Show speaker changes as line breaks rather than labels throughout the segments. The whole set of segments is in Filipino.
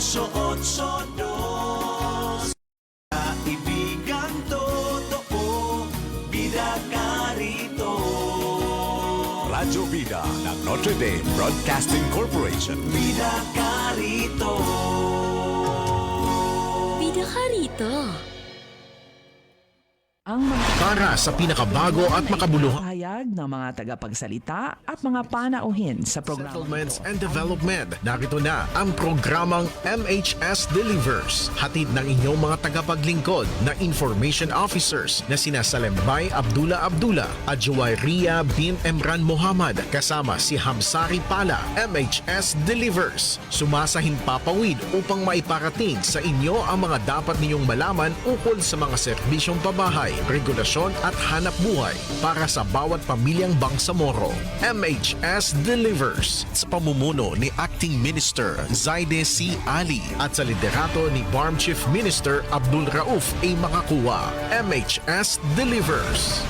882 Kaibigan totoo, bida ka rito.
Radyo Bida ng Notre Dame Broadcasting Corporation.
Bida ka rito.
Bida ka rito.
Ang mga
Para sa pinakabago at makabuluhan
pahayag ng mga tagapagsalita at mga panauhin sa programa
settlements
ito.
and development, narito na ang programang MHSDelivers. Hatid ng inyong mga tagapaglingkod na information officers na sina Salembay Abdullah at Juwayria bin Emran Muhammad kasama si Hamsari Pala. MHSDelivers, sumasahin papawid upang maiparating sa inyo ang mga dapat ninyong malaman ukol sa mga serbisyong pabahay, regulasyon at hanap buhay para sa bawat pamilyang Bangsamoro. MHSDelivers sa pamumuno ni Acting Minister Zaide C. Ali at sa liderato ni BARMM Chief Minister Abdul Rauf A. Makakuwa. MHSDelivers.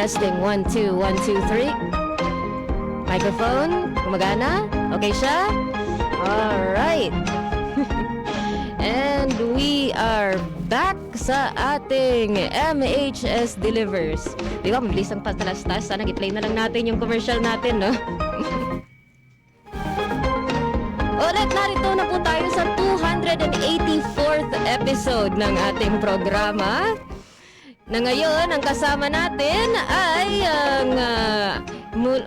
Testing 1, 2, 1, 2, 3. Microphone, gumagana? Okay siya? Alright. And we are back sa ating MHSDelivers. Di ba, mabilis ang patalastas. Sana i-play na lang natin yung commercial natin, no? Ulit, narito na po tayo sa 284th episode ng ating programa. Na ngayon, ang kasama natin ay ang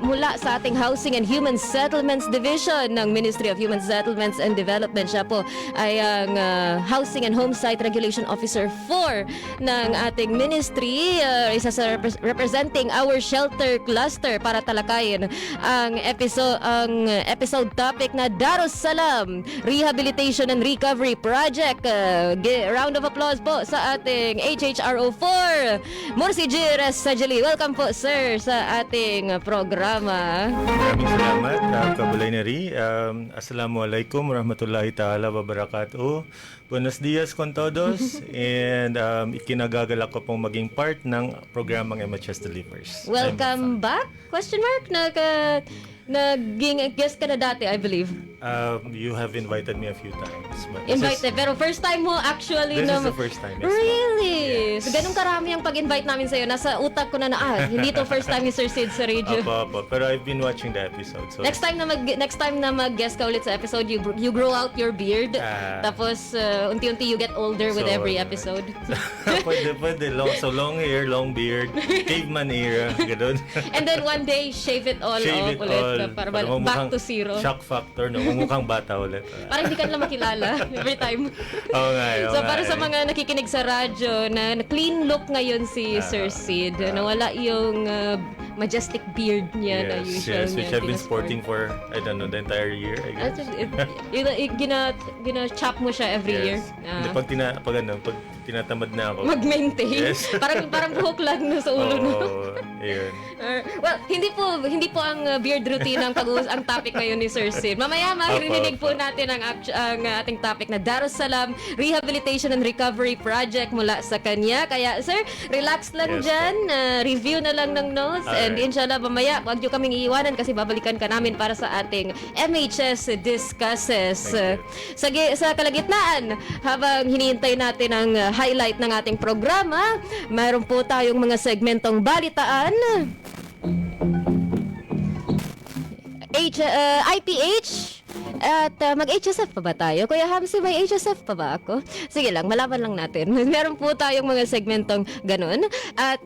mula sa ating Housing and Human Settlements Division ng Ministry of Human Settlements and Development. Siya po ay ang Housing and Homesite Regulation Officer 4 ng ating ministry. Isa sa representing our shelter cluster para talakayin ang episode topic na Darussalam Rehabilitation and Recovery Project. Round of applause po sa ating HHRO 4 Mursidier S. Sajili. Welcome po, sir, sa ating programa.
Maraming salamat, Kabulay Nari. Assalamualaikum warahmatullahi ta'ala wabarakatuh. Buenos dias con todos. And ikinagagalak ko pong maging part ng programang MHSDelivers.
Welcome back? Question mark? Naging guest ka na dati, I believe.
You have invited me a few times. But
Invited, pero first time mo actually
this
na...
is the first time. Yes,
Really?
Yes.
So, ganun karami ang pag-invite namin sa'yo. Nasa utak ko na hindi to first time ni Sir Sid sa radio.
Apo. Pero I've been watching the episode. So
Next time na mag-guest ka ulit sa episode, you grow out your beard. Tapos unti-unti you get older with every episode.
pwede. Long hair, long beard, caveman era, gano'n.
And then one day, shave it all
Shave
off
it
ulit.
all.
Para
Para
back to zero.
Shock factor, no? Mumukhang bata ulit.
Parang hindi ka nila makilala every time.
Oo nga.
So para sa mga nakikinig sa radyo na clean look ngayon si Sir Sid, nawala yung majestic beard niya na usual niya.
Which I've been sporting for, I don't know, the entire year, I guess.
Gina-chop mo siya every year.
Hindi, pag tinatamad na ako.
Mag-maintain.
Yes.
parang buhok lang no, sa ulo no.
Ayun.
Well, hindi po ang beard routine ang ang topic ngayon ni Sir Sid. Mamaya maririnig po natin ang ating topic na Darussalam Rehabilitation and Recovery Project mula sa kanya. Kaya sir, relax lang dyan. Review na lang ng notes. And inshallah mamaya, wag nyo kaming iiwanan kasi babalikan ka namin para sa ating MHS Discusses. Sa kalagitnaan, habang hinihintay natin ang highlight ng ating programa, mayroon po tayong mga segmentong balitaan. IPH at mag-HSF pa ba tayo? Kuya Hamsi, may HSF pa ba ako? Sige lang, malaman lang natin. Meron po tayong mga segmentong ganun. At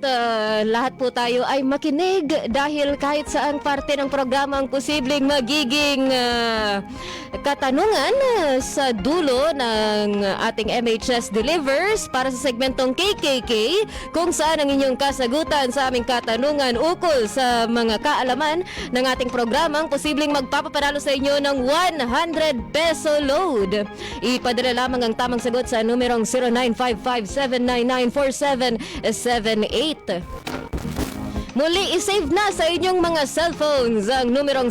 lahat po tayo ay makinig dahil kahit saang parte ng programa ang posibleng magiging katanungan sa dulo ng ating MHSDelivers para sa segmentong KKK kung saan ang inyong kasagutan sa aming katanungan ukol sa mga kaalaman ng ating programang posibleng magpapaparalo sa inyo ng 100 peso load. Ipadala lamang ang tamang sagot sa numerong 0955-799-4778. Muli, isave na sa inyong mga cellphones ang numerong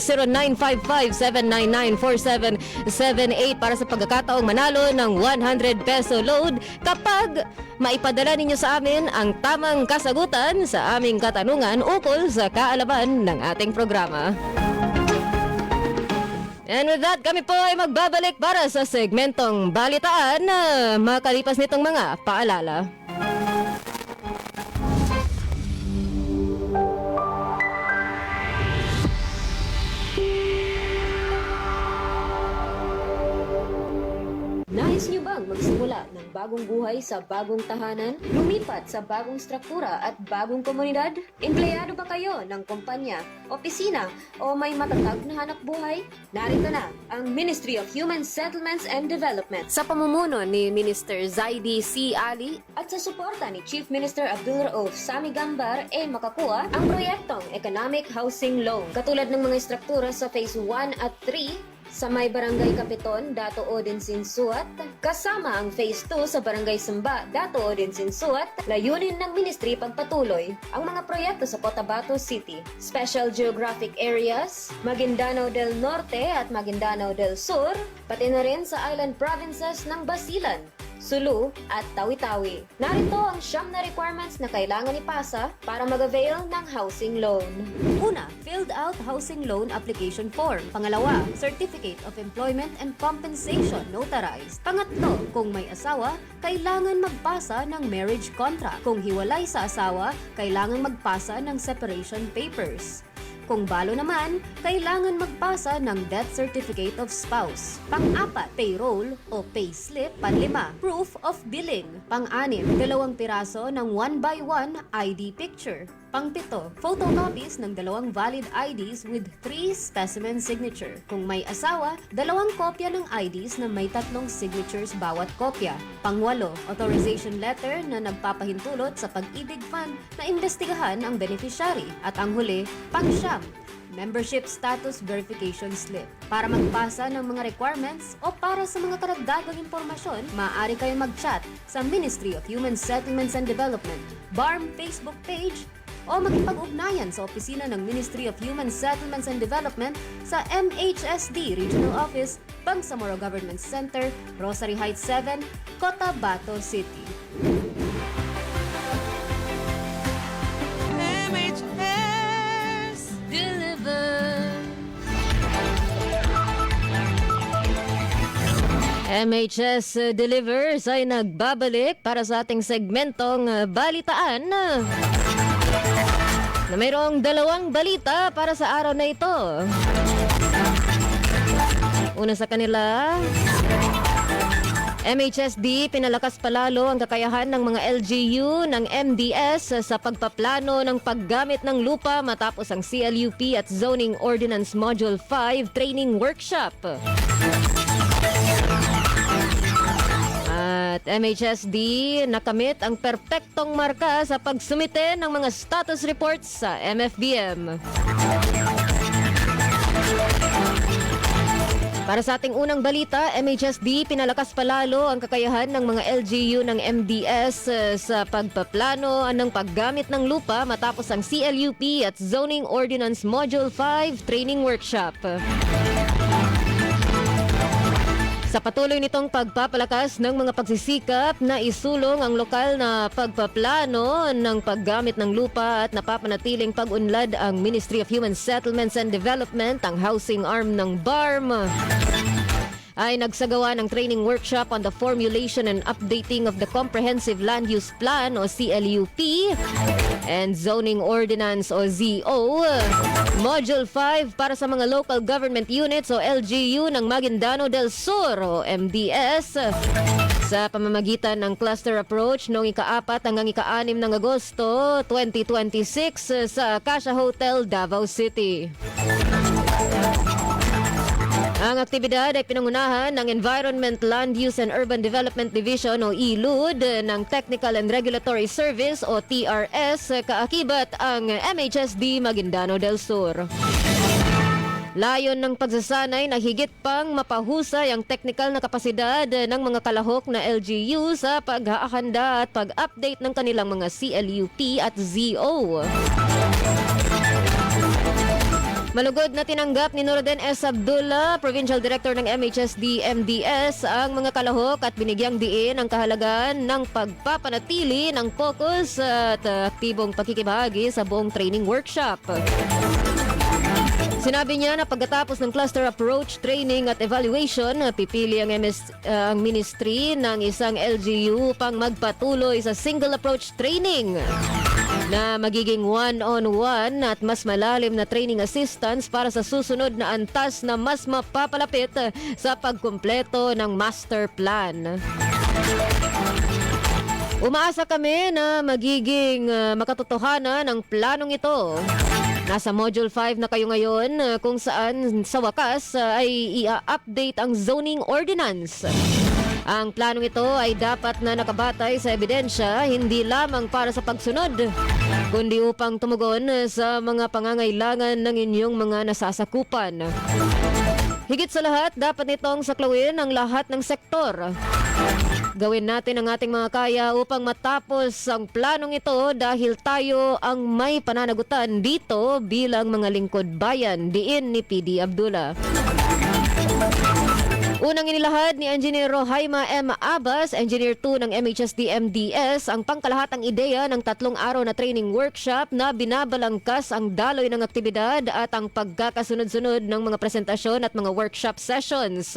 0955-799-4778 para sa pagkakataong manalo ng 100 peso load kapag maipadala ninyo sa amin ang tamang kasagutan sa aming katanungan ukol sa kaalaman ng ating programa. And with that, kami po ay magbabalik para sa segmentong balitaan na makalipas nitong mga paalala. Nais niyo bang magsimula ng bagong buhay sa bagong tahanan? Lumipat sa bagong struktura at bagong komunidad? Empleyado ba kayo ng kumpanya, opisina o may matatag na hanap buhay? Narito na ang Ministry of Human Settlements and Development sa pamumuno ni Minister Zaidi C. Ali at sa suporta ni Chief Minister Abdulrauf Sami Gambar makakuha ang proyektong Economic Housing Loan. Katulad ng mga struktura sa Phase 1 at 3 sa may Barangay Kapiton, Dato Odin Sinsuat, kasama ang Phase 2 sa Barangay Samba, Dato Odin Sinsuat, layunin ng Ministry pagpatuloy ang mga proyekto sa Cotabato City, Special Geographic Areas, Maguindanao del Norte at Maguindanao del Sur, pati na rin sa island provinces ng Basilan, Sulu at Tawi-Tawi. Narito ang 9 na requirements na kailangan ipasa para mag-avail ng housing loan. Una, filled out housing loan application form. Pangalawa, Certificate of Employment and Compensation notarized. Pangatlo, kung may asawa, kailangan magpasa ng marriage contract. Kung hiwalay sa asawa, kailangan magpasa ng separation papers. Kung balo naman, kailangan magpasa ng death certificate of spouse. Pang-apat, payroll o payslip. Panlima, proof of billing. Pang-anim, 2 piraso ng 1x1 ID picture. Pang-pito, photocopies ng 2 valid IDs with 3 specimen signature. Kung may asawa, 2 kopya ng IDs na may 3 signatures bawat kopya. Pang-walo, authorization letter na nagpapahintulot sa Pag-ibig Fund na imbestigahan ang beneficiary. At ang huli, pang-siyam, membership status verification slip. Para magpasa ng mga requirements o para sa mga karagdagang impormasyon, maaari kayong mag-chat sa Ministry of Human Settlements and Development, BARMM Facebook page, o makipag-ugnayan sa opisina ng Ministry of Human Settlements and Development sa MHSD Regional Office, Bangsamoro Government Center, Rosary Heights 7, Cotabato City. MHSDelivers ay nagbabalik para sa ating segmentong balitaan na mayroong 2 balita para sa araw na ito. Una sa kanila, MHSD pinalakas palalo ang kakayahan ng mga LGU ng MDS sa pagpaplano ng paggamit ng lupa matapos ang CLUP at Zoning Ordinance Module 5 Training Workshop. At MHSD nakamit ang perpektong marka sa pagsumite ng mga status reports sa MFBM. Para sa ating unang balita, MHSD pinalakas palalo ang kakayahan ng mga LGU ng MDS sa pagpaplano ng paggamit ng lupa matapos ang CLUP at Zoning Ordinance Module 5 Training Workshop. Sa patuloy nitong pagpapalakas ng mga pagsisikap na isulong ang lokal na pagpaplano ng paggamit ng lupa at napapanatiling pag-unlad ang Ministry of Human Settlements and Development, ang housing arm ng BARMM, ay nagsagawa ng training workshop on the formulation and updating of the Comprehensive Land Use Plan o CLUP and Zoning Ordinance o ZO. Module 5 para sa mga local government units o LGU ng Maguindano del Sur o MDS sa pamamagitan ng cluster approach noong ika-4 hanggang ika-6 ng Agosto 2026 sa Acacia Hotel, Davao City. Ang aktibidad ay pinangunahan ng Environment, Land Use and Urban Development Division o ELUD ng Technical and Regulatory Service o TRS, kaakibat ang MHSD Maguindano del Sur. Layon ng pagsasanay na higit pang mapahusay ang teknikal na kapasidad ng mga kalahok na LGU sa paghahanda at pag-update ng kanilang mga CLUP at ZO. Malugod na tinanggap ni Mursidier S. Provincial Director ng MHSD-MDS ang mga kalahok at binigyang diin ang kahalagaan ng pagpapanatili ng focus at aktibong pakikibahagi sa buong training workshop. Sinabi niya na pagkatapos ng cluster approach, training at evaluation, pipili ang ministry ng isang LGU upang magpatuloy sa single approach training na magiging one-on-one at mas malalim na training assistance para sa susunod na antas na mas mapapalapit sa pagkumpleto ng master plan. Umaasa kami na magiging makatotohanan ang planong ito. Nasa Module 5 na kayo ngayon kung saan sa wakas ay i-update ang Zoning Ordinance. Ang planong ito ay dapat na nakabatay sa ebidensya, hindi lamang para sa pagsunod, kundi upang tumugon sa mga pangangailangan ng inyong mga nasasakupan. Higit sa lahat, dapat nitong saklawin ang lahat ng sektor. Gawin natin ang ating mga kaya upang matapos ang planong ito dahil tayo ang may pananagutan dito bilang mga lingkod bayan, diin ni PD Abdullah. Unang inilahad ni Engineer Rohaima M. Abbas, Engineer 2 ng MHSD-MDS, ang pangkalahatang ideya ng 3 araw na training workshop na binabalangkas ang daloy ng aktibidad at ang pagkakasunod-sunod ng mga presentasyon at mga workshop sessions.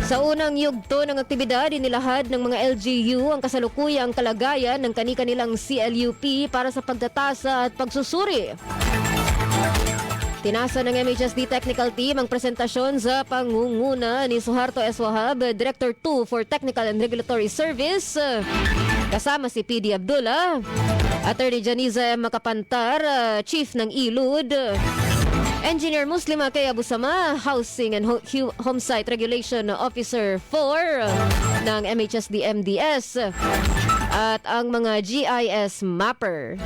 Sa unang yugto ng aktibidad, inilahad ng mga LGU ang kasalukuyang kalagayan ng kani-kanilang CLUP para sa pagtatasa at pagsusuri. Tinasa ng MHSD Technical Team ang presentasyon sa pangunguna ni Suharto S. Wahab, Director 2 for Technical and Regulatory Service, kasama si PD Abdullah, Attorney Janiza M. Makapantar, Chief ng ILUD, Engineer Muslima K. Abusama, Housing and Homesite Regulation Officer 4 ng MHSD-MDS, at ang mga GIS Mapper.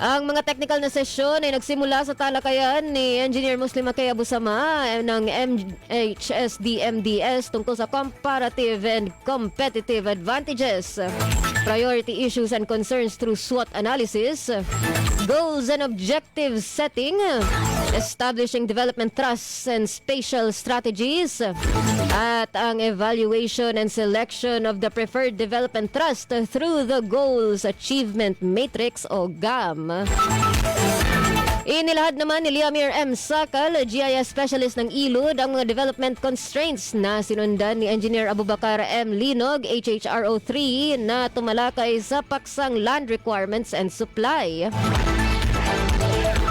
Ang mga technical na sesyon ay nagsimula sa talakayan ni Engineer Muslima K. Abusama ng MHSD-MDS tungkol sa comparative and competitive advantages, priority issues and concerns through SWOT analysis, goals and objectives setting, establishing development trusts and spatial strategies, at ang evaluation and selection of the preferred development trust through the Goals Achievement Matrix o GAM. Inilahad naman ni Liamir M. Sakal, GIS Specialist ng ILUD, ang mga development constraints na sinundan ni Engineer Abubakar M. Linog, HHRO 3, na tumalakay sa paksang land requirements and supply.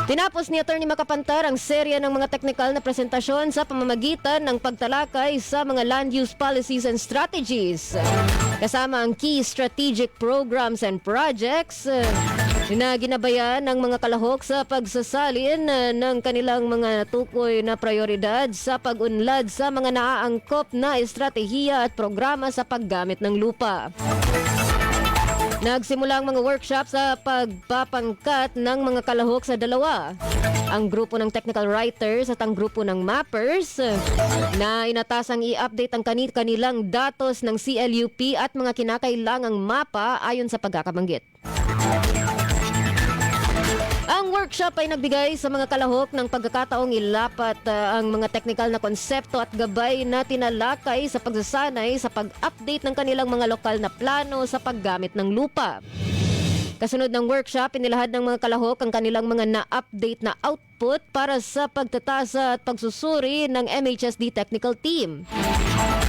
Tinapos ni Attorney Makapantar ang serya ng mga technical na presentasyon sa pamamagitan ng pagtalakay sa mga land use policies and strategies, kasama ang key strategic programs and projects na ginabayan ng mga kalahok sa pagsasalin ng kanilang mga tukoy na prioridad sa pag-unlad sa mga naaangkop na estratehiya at programa sa paggamit ng lupa. Nagsimula ang mga workshop sa pagpapangkat ng mga kalahok sa dalawa. Ang grupo ng technical writers at ang grupo ng mappers na inatasang i-update ang kanilang datos ng CLUP at mga kinakailangang mapa ayon sa pagkakabanggit. Ang workshop ay nagbigay sa mga kalahok ng pagkakataong ilapat ang mga technical na konsepto at gabay na tinalakay sa pagsasanay sa pag-update ng kanilang mga lokal na plano sa paggamit ng lupa. Kasunod ng workshop, inilahad ng mga kalahok ang kanilang mga na-update na output para sa pagtatasa at pagsusuri ng MHSD Technical Team.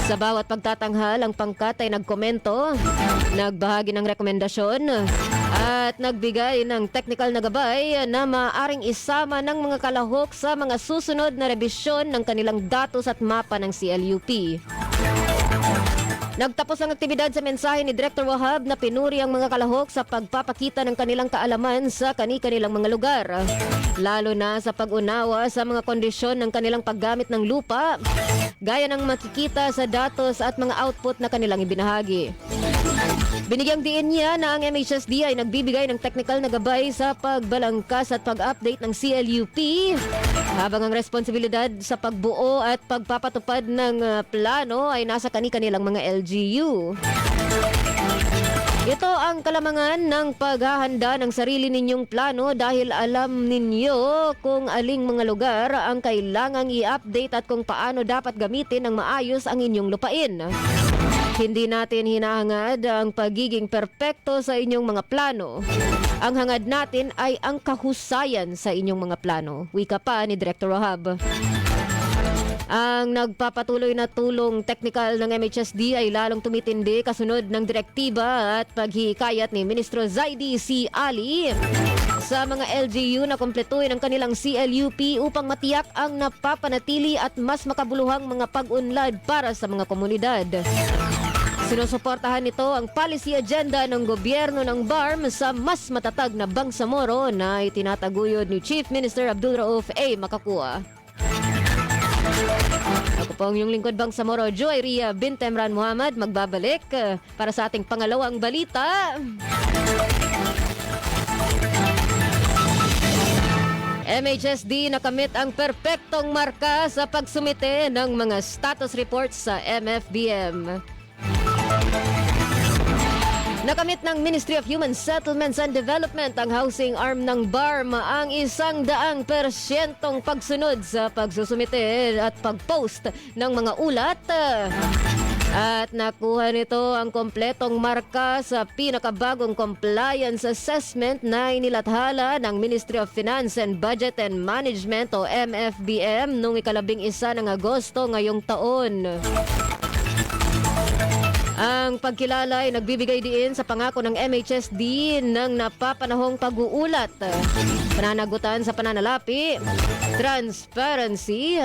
Sa bawat pagtatanghal, ang pangkat ay nagkomento, nagbahagi ng rekomendasyon, at nagbigay ng technical na gabay na maaaring isama ng mga kalahok sa mga susunod na rebisyon ng kanilang datos at mapa ng CLUP. Nagtapos ang aktibidad sa mensahe ni Director Wahab na pinuri ang mga kalahok sa pagpapakita ng kanilang kaalaman sa kani-kanilang mga lugar, lalo na sa pag-unawa sa mga kondisyon ng kanilang paggamit ng lupa, gaya ng makikita sa datos at mga output na kanilang ibinahagi. Binigyang diin niya na ang MHSD ay nagbibigay ng technical na gabay sa pagbalangkas at pag-update ng CLUP, habang ang responsibilidad sa pagbuo at pagpapatupad ng plano ay nasa kani-kanilang mga LGU. Ito ang kalamangan ng paghahanda ng sarili ninyong plano dahil alam ninyo kung aling mga lugar ang kailangang i-update at kung paano dapat gamitin ng maayos ang inyong lupain. Hindi natin hinahangad ang pagiging perpekto sa inyong mga plano. Ang hangad natin ay ang kahusayan sa inyong mga plano. Wika pa ni Director Wahab. Ang nagpapatuloy na tulong technical ng MHSD ay lalong tumitindi kasunod ng direktiba at paghihikayat ni Ministro Zaidi C. Ali sa mga LGU na kumpletuhin ang kanilang CLUP upang matiyak ang napapanatili at mas makabuluhang mga pag-unlad para sa mga komunidad. Sinusuportahan nito ang policy agenda ng gobyerno ng BARMM sa mas matatag na Bangsamoro na itinataguyod ni Chief Minister Abdul Rauf A. Makakua. Ako po ang inyong lingkod Bangsamoro, Joy Ria Bintemran Muhammad, magbabalik para sa ating pangalawang balita. MHSD nakamit ang perpektong marka sa pagsumite ng mga status reports sa MFBM. Nakamit ng Ministry of Human Settlements and Development ang housing arm ng BARMM ang 100% pagsunod sa pagsusumite at pag-post ng mga ulat. At nakuha nito ang kompletong marka sa pinakabagong compliance assessment na inilathala ng Ministry of Finance and Budget and Management o MFBM noong 11 ng Agosto ngayong taon. Ang pagkilala ay nagbibigay diin sa pangako ng MHSD ng napapanahong pag-uulat, pananagutan sa pananalapi, transparency,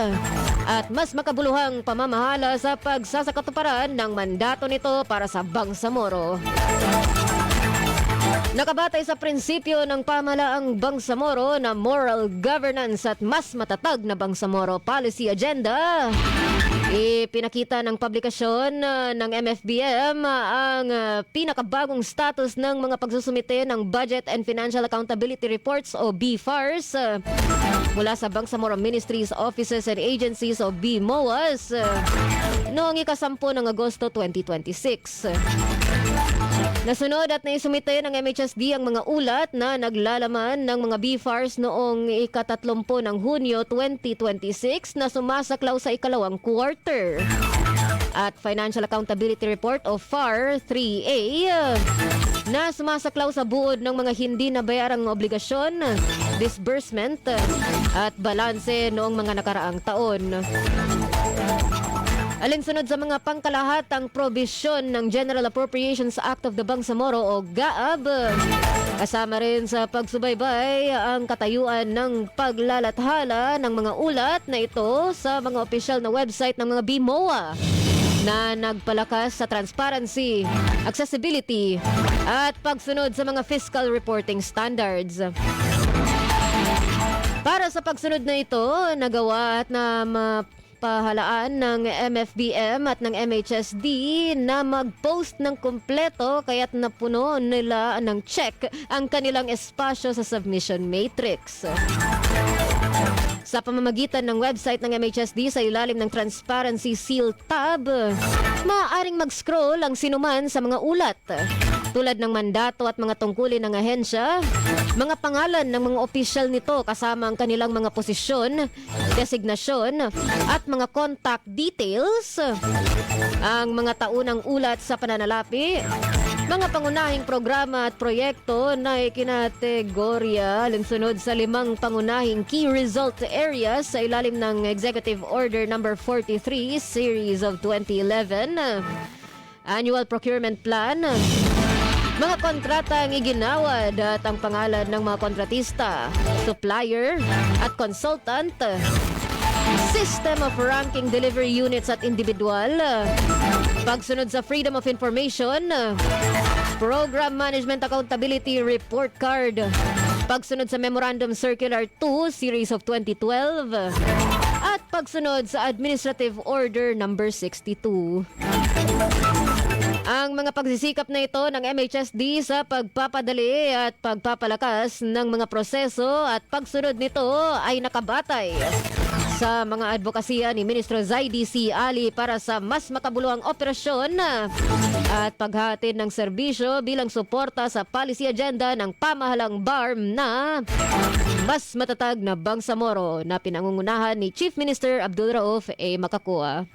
at mas makabuluhang pamamahala sa pagsasakatuparan ng mandato nito para sa Bangsamoro. Nakabatay sa prinsipyo ng pamahalaang Bangsamoro na moral governance at mas matatag na Bangsamoro policy agenda, ipinakita ng publikasyon ng MFBM ang pinakabagong status ng mga pagsusumite ng Budget and Financial Accountability Reports o BFARs mula sa Bangsamoro Ministries, Offices and Agencies o BMOAs noong 10 ng Agosto 2026. Nasunod at naisumite ng MHSD ang mga ulat na naglalaman ng mga BFARs noong 30 ng Hunyo 2026 na sumasaklaw sa ikalawang quarter. At Financial Accountability Report o FAR 3A na sumasaklaw sa buod ng mga hindi nabayarang obligasyon, disbursement at balanse noong mga nakaraang taon. Alinsunod sa mga pangkalahatang probisyon ng General Appropriations Act of the Bangsamoro o GAAB, kasama rin sa pagsubaybay ang katayuan ng paglalathala ng mga ulat na ito sa mga opisyal na website ng mga BMOA na nagpalakas sa transparency, accessibility at pagsunod sa mga fiscal reporting standards. Para sa pagsunod na ito, nagawa at pahalaan ng MFBM at ng MHSD na mag-post ng kumpleto kaya't napuno nila ng check ang kanilang espasyo sa submission matrix. Sa pamamagitan ng website ng MHSD sa ilalim ng Transparency Seal tab, maaaring mag-scroll ang sinuman sa mga ulat tulad ng mandato at mga tungkulin ng ahensya, mga pangalan ng mga opisyal nito kasama ang kanilang mga posisyon, designasyon at mga contact details, ang mga taunang ulat sa pananalapi, mga pangunahing programa at proyekto na ikinategorya alinsunod sa 5 pangunahing key result areas sa ilalim ng Executive Order number 43 Series of 2011, Annual Procurement Plan, mga kontrata ang iginawad at ang pangalan ng mga kontratista, supplier at consultant, system of ranking delivery units at individual, pagsunod sa Freedom of Information, Program Management Accountability Report Card, pagsunod sa Memorandum Circular 2 Series of 2012, at pagsunod sa Administrative Order number 62. Ang mga pagsisikap na ito ng MHSD sa pagpapadali at pagpapalakas ng mga proseso at pagsunod nito ay nakabatay sa mga advokasya ni Ministro Zaidi C. Ali para sa mas makabuluhang operasyon at paghatid ng serbisyo bilang suporta sa policy agenda ng pamahalang BARMM na mas matatag na Bangsamoro na pinangungunahan ni Chief Minister Abdul Rauf A. Makakua.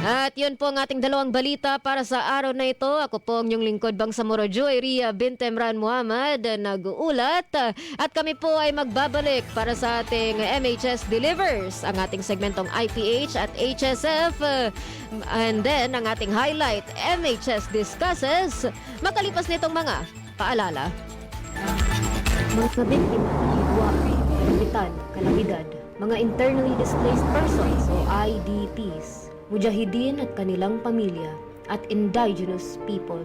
At yun po ang ating dalawang balita para sa araw na ito. Ako po ang inyong lingkod Bangsamoro Joy Ria Bint Emran Muhammad nag-uulat. At kami po ay magbabalik para sa ating MHSDelivers, ang ating segmentong IPH at HSF. And then ang ating highlight, MHS Discusses, makalipas nitong mga paalala. Mga biktima ng hidwari, kapitan, kalamidad, mga internally displaced persons o IDPs, mujahideen at kanilang pamilya, at indigenous people.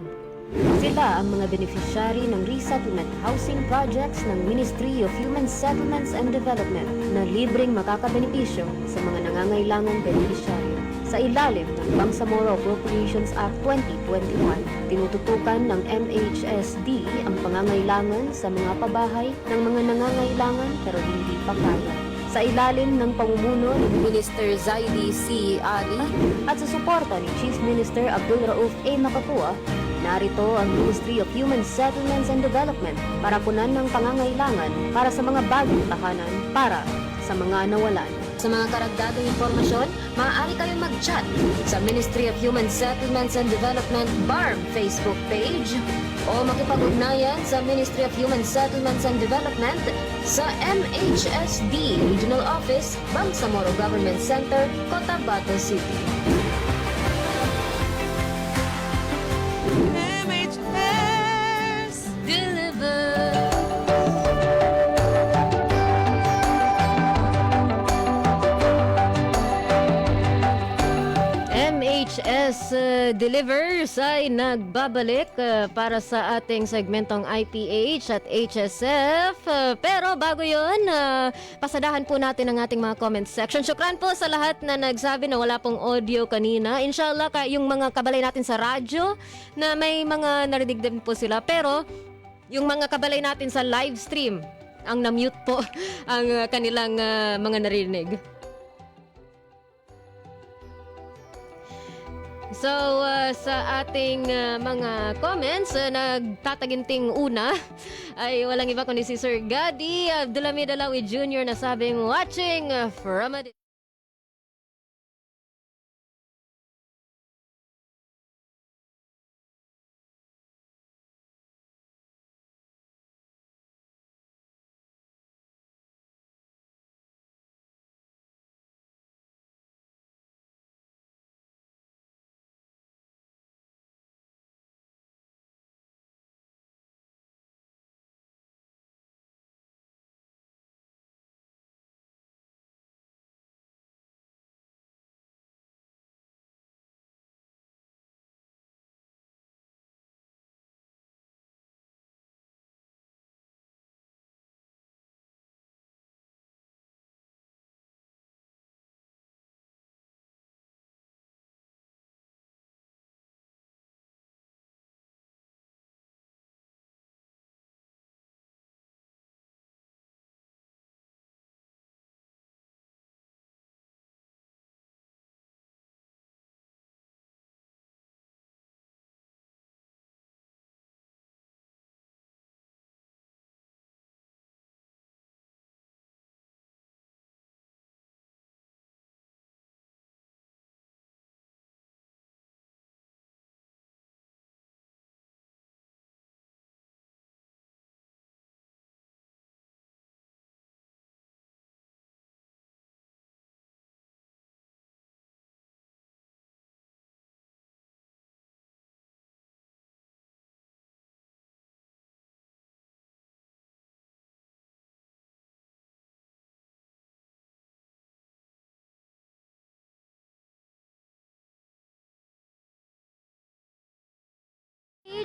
Sila ang mga beneficiary ng resettlement housing projects ng Ministry of Human Settlements and Development na libreng makakabenepisyo sa mga nangangailangang beneficiaryo. Sa ilalim ng Bangsamoro Appropriations Act 2021, tinututukan ng MHSD ang pangangailangan sa mga pabahay ng mga nangangailangan pero hindi pa kaya. sa ilalim ng pamumuno ni Minister Sajili C. Ali at sa suporta ni Chief Minister Abdul Rauf A. Makakua, narito ang Ministry of Human Settlements and Development para punan ng pangangailangan para sa mga bagong tahanan para sa mga nawalan. Sa mga karagdagang impormasyon, maaari kayong mag-chat sa Ministry of Human Settlements and Development BARMM Facebook page o makipag-ugnayan sa Ministry of Human Settlements and Development sa MHSD Regional Office, Bangsamoro Government Center, Cotabato City. MHSDelivers. MHSDelivers ay nagbabalik para sa ating segmentong IPH at HSF. Pero bago yun, pasadahan po natin ang ating mga comment section. Syukran po sa lahat na nagsabi na wala pong audio kanina. Inshallah, yung mga kabalay natin sa radyo na may mga narinig din po sila. Pero yung mga kabalay natin sa live stream, ang na-mute po ang kanilang mga narinig. So, sa ating mga comments, nagtataginting una ay walang iba kundi si Sir Gadi Abdulamid Alawi Jr. na sabing watching from a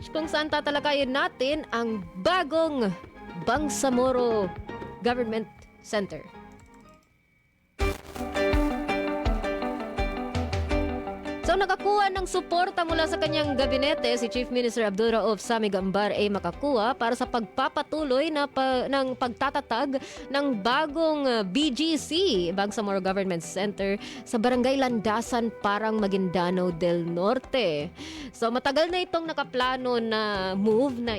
kung saan tatalakayin natin ang bagong Bangsamoro Government Center. So nakakuha ng suporta mula sa kanyang gabinete si Chief Minister Abdul Rauf Samigambar A. Makakua para sa pagpapatuloy ng pagtatatag ng bagong BGC, Bangsamoro Government Center, sa Barangay Landasan, Parang, Maguindanao del Norte. So matagal na itong nakaplano na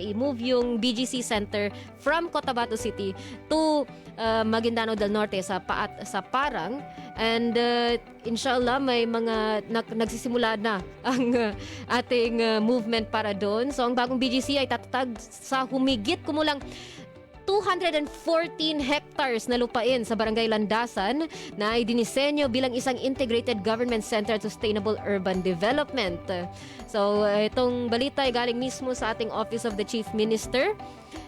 i-move yung BGC Center from Cotabato City to Maguindanao del Norte sa Parang, and inshallah may mga nagsisimula na ang ating movement para doon. So ang bagong BGC ay tatatag sa humigit kumulang 214 hectares na lupain sa Barangay Landasan na ay dinisenyo bilang isang integrated government center at sustainable urban development. So itong balita ay galing mismo sa ating Office of the Chief Minister.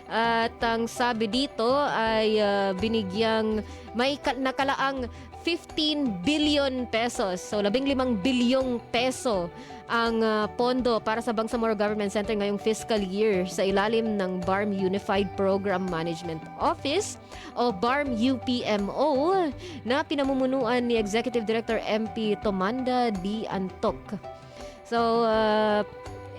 At ang sabi dito ay binigyang may nakalaang 15 billion pesos. So 15 bilyong peso ang pondo para sa Bangsamoro Government Center ngayong fiscal year sa ilalim ng BARMM Unified Program Management Office o BARMM UPMO na pinamumunuan ni Executive Director MP Tomanda D. Antok. So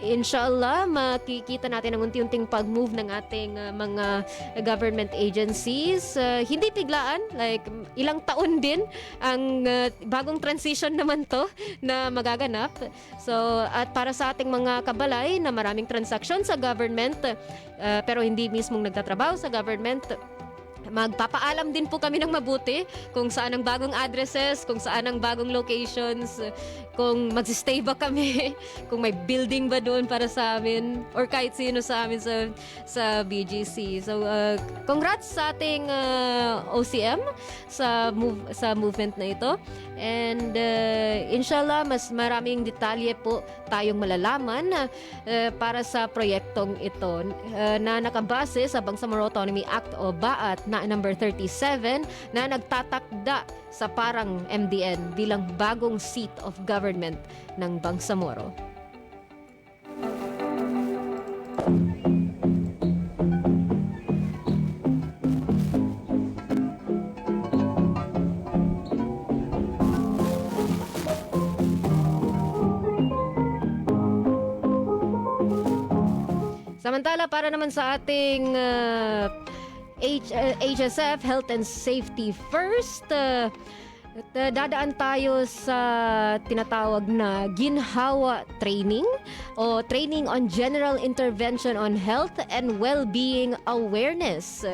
inshallah, makikita natin ang unti-unting pag-move ng ating mga government agencies. Hindi biglaan, like ilang taon din ang bagong transition naman to na magaganap. So, at para sa ating mga kabalay na maraming transaction sa government, pero hindi mismong nagtatrabaho sa government, magpapaalam din po kami ng mabuti kung saan ang bagong addresses, kung saan ang bagong locations, kung mag-stay ba kami, kung may building ba doon para sa amin, or kahit sino sa amin sa BGC. So, congrats sa ating OCM sa movement na ito. And inshallah, mas maraming detalye po tayong malalaman para sa proyektong ito na nakabase sa Bangsamoro Autonomy Act o BAAT na number 37 na nagtatakda sa parang MDN bilang bagong seat of government ng Bangsamoro. Samantala, para naman sa ating HSF, Health and Safety First, dadaan tayo sa tinatawag na ginhawa training o training on general intervention on health and well-being awareness.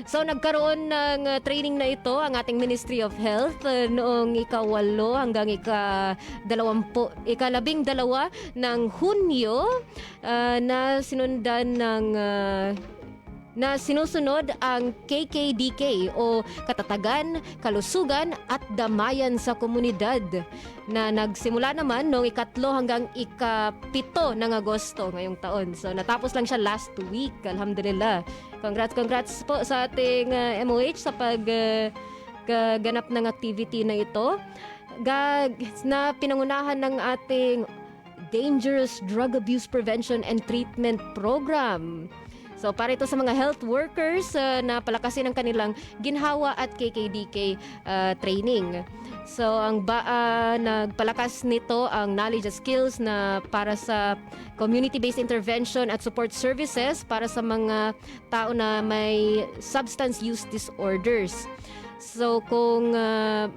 So nagkaroon ng training na ito ang ating Ministry of Health noong ika-8 hanggang ika-12 ng Hunyo na sinundan ng na sinusunod ang KKDK o Katatagan, Kalusugan at Damayan sa Komunidad na nagsimula naman noong ika-3 hanggang ika-7 ng Agosto ngayong taon. So natapos lang siya last week, alhamdulillah. Congrats po sa ating MOH sa pagganap ng activity na ito na pinangunahan ng ating Dangerous Drug Abuse Prevention and Treatment Program. So para ito sa mga health workers na palakasin ang kanilang ginhawa at KKDK training. So ang nagpalakas nito ang knowledge at skills na para sa community-based intervention at support services para sa mga tao na may substance use disorders. So kung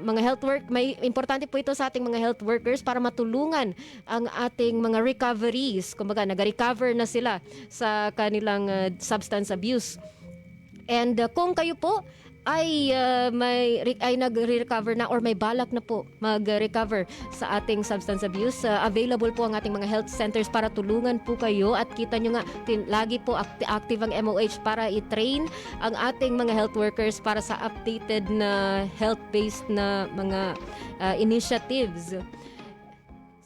mga health work, may importante po ito sa ating mga health workers para matulungan ang ating mga recoveries. Kumbaga, nag-recover na sila sa kanilang substance abuse. And kung kayo po ay nag-recover na or may balak na po mag-recover sa ating substance abuse, available po ang ating mga health centers para tulungan po kayo at kita nyo nga, lagi po active ang MOH para i-train ang ating mga health workers para sa updated na health-based na mga initiatives.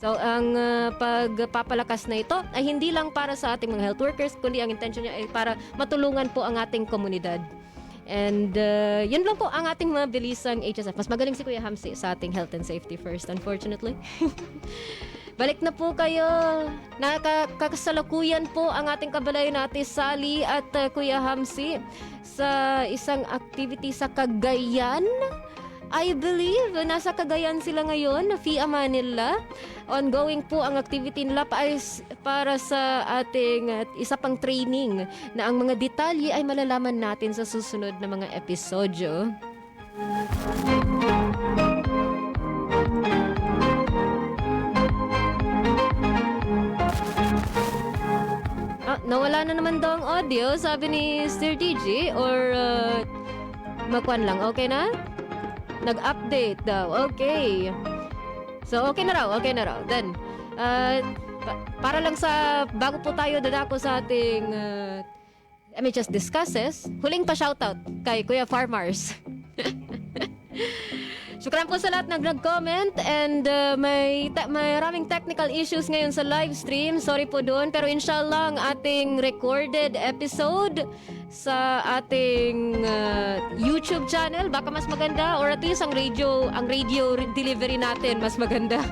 So, ang pagpapalakas na ito ay hindi lang para sa ating mga health workers, kundi ang intention niya ay para matulungan po ang ating komunidad. And yun lang po ang ating mabilisang HSF. Mas magaling si Kuya Hamsi sa ating health and safety first, unfortunately. Balik na po kayo. Nakakasalukuyan po ang ating kabalay na Ate Sally at Kuya Hamsi sa isang activity sa Cagayan. I believe nasa Cagayan sila ngayon, Fia Manila. Ongoing po ang activity nila para sa ating isa pang training na ang mga detalye ay malalaman natin sa susunod na mga episodyo. Nawala na naman daw ang audio, sabi ni Sir DJ, or magkuhan lang, okay na? Nag-update daw. Okay. So, okay na raw. Then, para lang sa, bago po tayo dadako sa ating MHS Discusses, huling pa-shoutout kay Kuya Farmers. Syukran po sa lahat nag-comment and may maraming technical issues ngayon sa live stream. Sorry po doon. Pero inshallah, ang ating recorded episode sa ating YouTube channel baka mas maganda, or at least ang radio delivery natin mas maganda.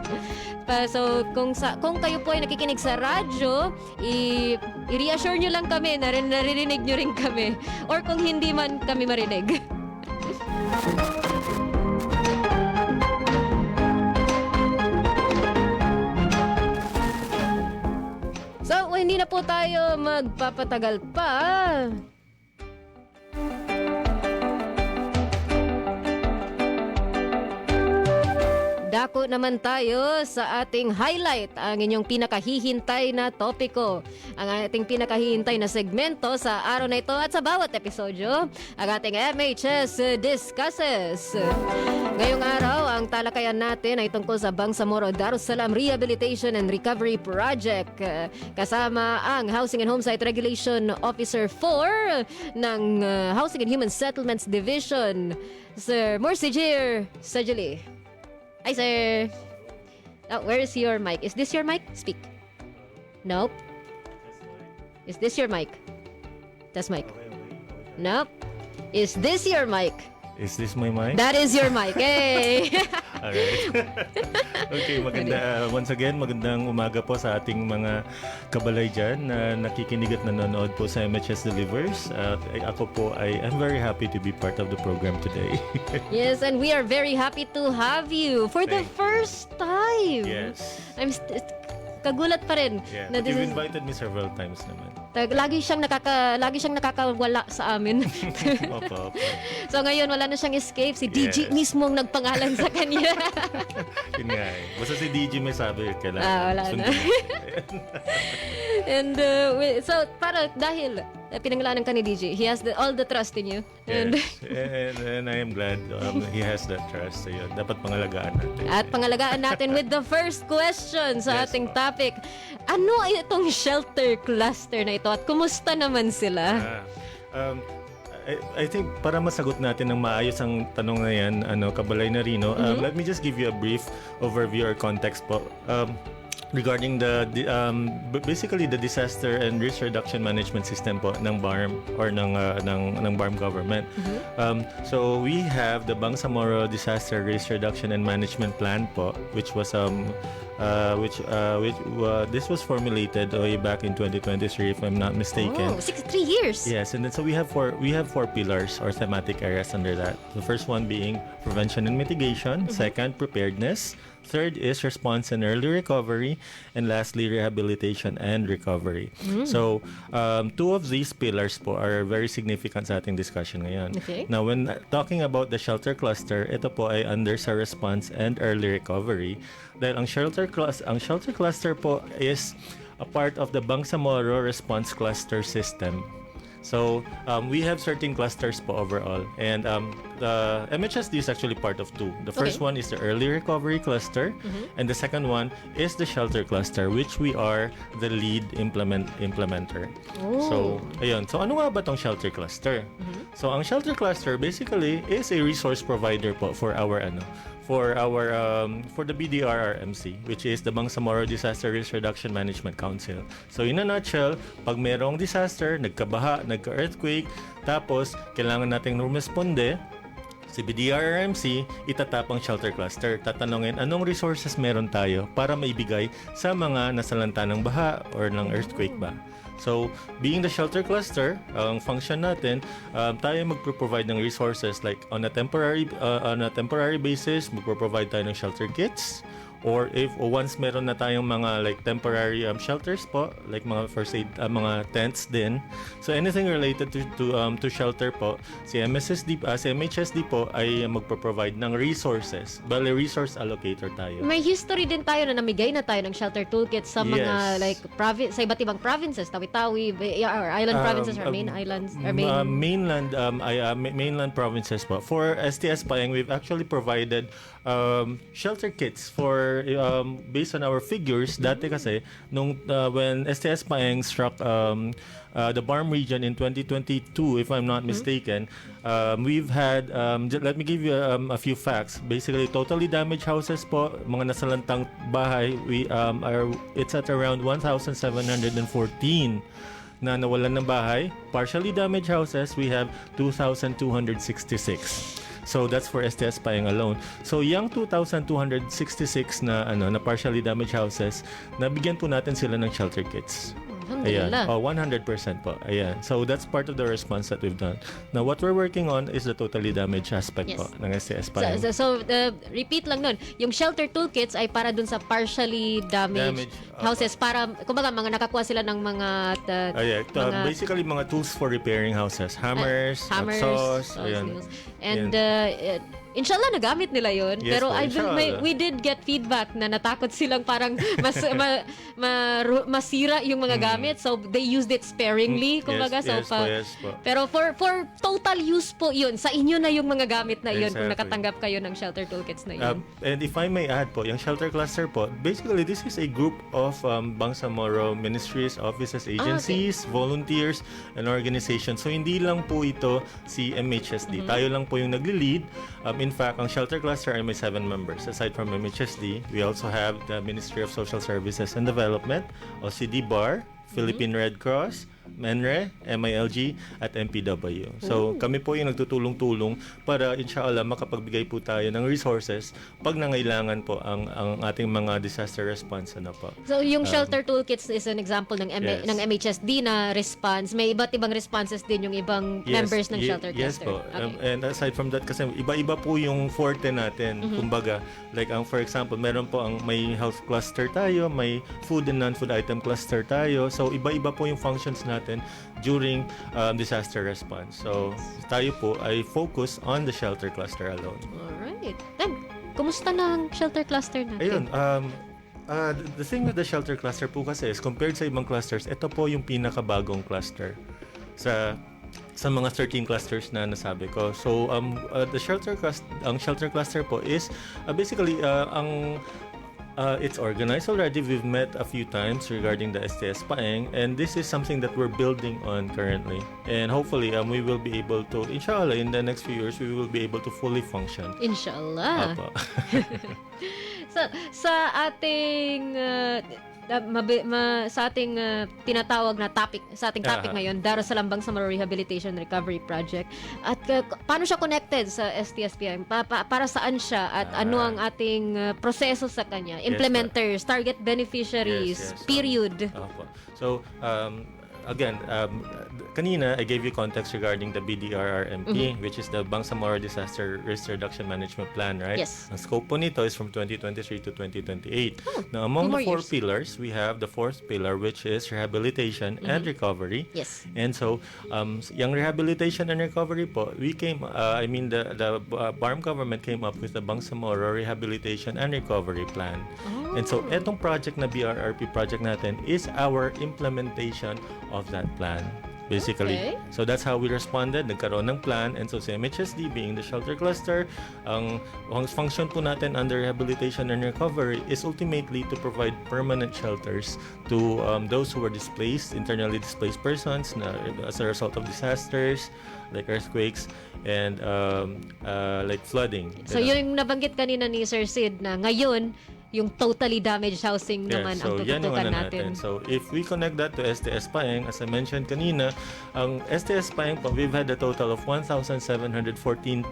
So kung kayo po ay nakikinig sa radyo, i-reassure nyo lang kami na naririnig nyo rin kami, or kung hindi man kami marinig. So na po tayo magpapatagal pa. Dako naman tayo sa ating highlight, ang inyong pinakahihintay na topiko. Ang ating pinakahihintay na segmento sa araw na ito at sa bawat episodyo, ang ating MHS Discusses. Ngayong araw, ang talakayan natin ay tungkol sa Bangsamoro Darussalam Rehabilitation and Recovery Project. Kasama ang Housing and Homesite Regulation Officer 4 ng Housing and Human Settlements Division, Sir Mursidier Sajili. Hi, sir. Oh, where is your mic? Is this your mic? Speak. Nope. Is this your mic? Test mic. Nope. Is this your mic?
Is this my mic?
That is your mic. Hey!
Alright. Okay, once again, magandang umaga po sa ating mga kabalay dyan na nakikinig at nanonood po sa MHSDelivers. At ako po I'm very happy to be part of the program today.
Yes, and we are very happy to have you for the first time.
Yes.
Kagulat pa rin.
Yeah.
Na
You've invited me several times naman.
Lagi siyang nakakawala sa amin.
Opo.
So ngayon wala na siyang escape. Si DJ
Yes.
mismo ang nagpangalan sa kanya.
Yun nga eh. Basta si DJ may sabi, kailangan.
Wala na. And so para dahil pinangalanan ka ni DJ, he has all the trust in you. And
Yes. And I am glad he has that trust. So yun, dapat pangalagaan natin.
at pangalagaan natin with the first question sa
Yes,
ating topic. Ano itong shelter cluster na ito at kumusta naman sila?
I think para masagot natin ng maayos ang tanong na yan, kabalay na Rino, let me just give you a brief overview or context po. Regarding basically the disaster and risk reduction management system po ng BARMM or ng BARMM government. So we have the Bangsamoro Disaster Risk Reduction and Management Plan po, which was this was formulated way back in 2023 if I'm not mistaken.
63 years.
Yes, and then so we have four pillars or thematic areas under that. The first one being prevention and mitigation, second preparedness, third is response and early recovery, and lastly rehabilitation and recovery. So two of these pillars po are very significant sa ating discussion ngayon.
Okay.
Now when talking about the shelter cluster, ito po ay under sa response and early recovery. Dahil ang shelter cluster po is a part of the Bangsamoro Response Cluster System. So we have certain clusters po overall, and the MHSD is actually part of two. The first one is the early recovery cluster, and the second one is the shelter cluster, which we are the lead implementer. So ayun. So ano nga ba tong shelter cluster? So ang shelter cluster basically is a resource provider po for the BDRRMC, which is the Bangsamoro Disaster Risk Reduction Management Council. So in a nutshell, pag merong disaster, nagkabaha, nagka-earthquake, tapos kailangan nating rumisponde, si BDRRMC itatapang shelter cluster. Tatanungin anong resources meron tayo para maibigay sa mga nasalanta ng baha or ng earthquake ba. So, being the shelter cluster, ang function natin, tayo magpo-provide ng resources like on a temporary basis, magpo-provide tayo ng shelter kits, or if once meron na tayong mga like temporary shelters po, like mga first aid, mga tents din. So anything related to shelter po, si MHSD po ay magpo-provide ng resources. Bale, resource allocator tayo.
May history din tayo na namigay na tayo ng shelter toolkits sa mga like sa iba't ibang provinces, Tawi-Tawi, or island provinces or main islands or
mainland provinces po. For STS Payang, we've actually provided shelter kits for based on our figures. Dati kasi nung when STS Payang struck the BARMM region in 2022, if I'm not mistaken, we've had let me give you a few facts. Basically, totally damaged houses po, mga nasalantang bahay, it's at around 1,714 na nawalan ng bahay. Partially damaged houses, we have 2,266. So that's for STS Payang alone. So yung 2,266 na partially damaged houses, nabigyan po natin sila ng shelter kits. Ayan.
nila.
100% po. Ayan. So that's part of the response that we've done. Now what we're working on is the totally damaged aspect
Yes.
po ng STS
So,
PAGAMIT.
repeat lang nun. Yung shelter toolkits ay para dun sa partially damaged houses. Para, kumbaga, mga nakakuha sila ng mga...
Basically mga tools for repairing houses. Hammers, saws, ayan.
nails. And inshallah nagamit nila yon.
Yes
Pero
po, inshallah.
we did get feedback na natakot silang parang masira yung mga gamit. So they used it sparingly, kumbaga.
Yes po.
Pero for total use po yun, sa inyo na yung mga gamit na yun kung
Exactly.
nakatanggap kayo ng shelter toolkits na yun.
And if I may add po, yung shelter cluster po, basically this is a group of Bangsamoro ministries, offices, agencies, volunteers, and organizations. So hindi lang po ito si MHSD. Tayo lang po yung nagli-lead. In fact, ang shelter cluster ay may 7 members. Aside from MHSD, we also have the Ministry of Social Services and Development, OCD-BARMM, Philippine Red Cross, MNRE, MILG, at MPW. So, kami po yung nagtutulong-tulong para inshallah makapagbigay po tayo ng resources pag nangailangan po ang ating mga disaster response po.
So yung shelter toolkits is an example ng
Yes.
ng MHSD na response. May iba't ibang responses din yung ibang members ng shelter
Yes
cluster.
po.
Okay.
And aside from that, kasi iba-iba po yung forte natin. Kumbaga, like for example, meron po may health cluster tayo, may food and non-food item cluster tayo. So iba-iba po yung functions natin during disaster response. So tayo po ay focus on the shelter cluster alone.
Alright. Then, kumusta na ang shelter cluster natin?
Ayun, the thing with the shelter cluster po kasi is compared sa ibang clusters, ito po yung pinakabagong cluster sa mga 13 clusters na nasabi ko. So the shelter cluster po is basically it's organized already. We've met a few times regarding the STS Paeng, and this is something that we're building on currently. And hopefully, we will be able to, inshallah, in the next few years, we will be able to fully function.
Inshallah.
Apo.
Sa ating sa ating tinatawag na topic, sa ating topic ngayon, Darussalam Bangsamoro Rehabilitation Recovery Project. At paano siya connected sa STS-PAGAMIT? Para saan siya at ano ang ating proseso sa kanya? Implementers, target beneficiaries,
Yes.
period.
Opo. So, again, kanina I gave you context regarding the BDRRMP, which is the Bangsamoro Disaster Risk Reduction Management Plan, right?
Yes.
Ang scope po nito is from 2023 to 2028. Now, among the 4 pillars, we have the 4th pillar, which is rehabilitation and recovery.
Yes.
And so, yung rehabilitation and recovery po, the BARMM government came up with the Bangsamoro Rehabilitation and Recovery Plan. And so, etong project na BRRP project natin is our implementation of that plan. Basically.
Okay.
So that's how we responded. Nagkaroon ng plan. And so si MHSD being the shelter cluster, ang function po natin under rehabilitation and recovery is ultimately to provide permanent shelters to those who were displaced, internally displaced persons as a result of disasters like earthquakes and like flooding.
So yung nabanggit kanina ni Sir Sid na ngayon, yung totally damaged housing naman ang
yan yung
tututukan
ano
natin.
So, if we connect that to STS Paeng, as I mentioned kanina, ang STS Paeng po, we've had a total of 1,714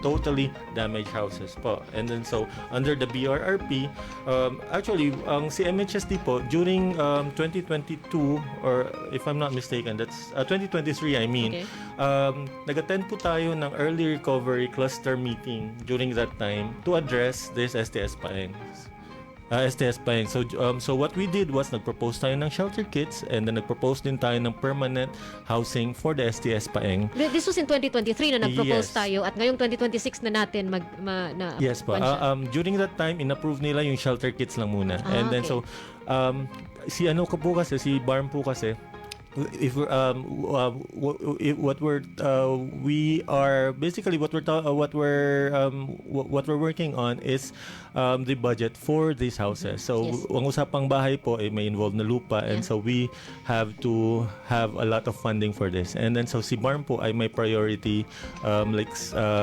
totally damaged houses po. And then, so, under the BRRP, actually, ang si MHSD po, during 2022, or if I'm not mistaken, that's 2023, I mean, nag-attend po tayo ng early recovery cluster meeting during that time to address this STS Paeng. STS Paeng. So what we did was nagpropose tayo ng shelter kits and then nagpropose din tayo ng permanent housing for the STS Paeng.
This was in 2023 na nag-propose
Yes.
tayo at ngayong 2026 na natin
Yes po. During that time, in-approve nila yung shelter kits lang muna. And then
okay.
so, si BARMM po kasi, if what we're working on is the budget for these houses. So
Yes.
ang usapang bahay po ay may involved na lupa, and so we have to have a lot of funding for this. And then so si BARMM po ay may priority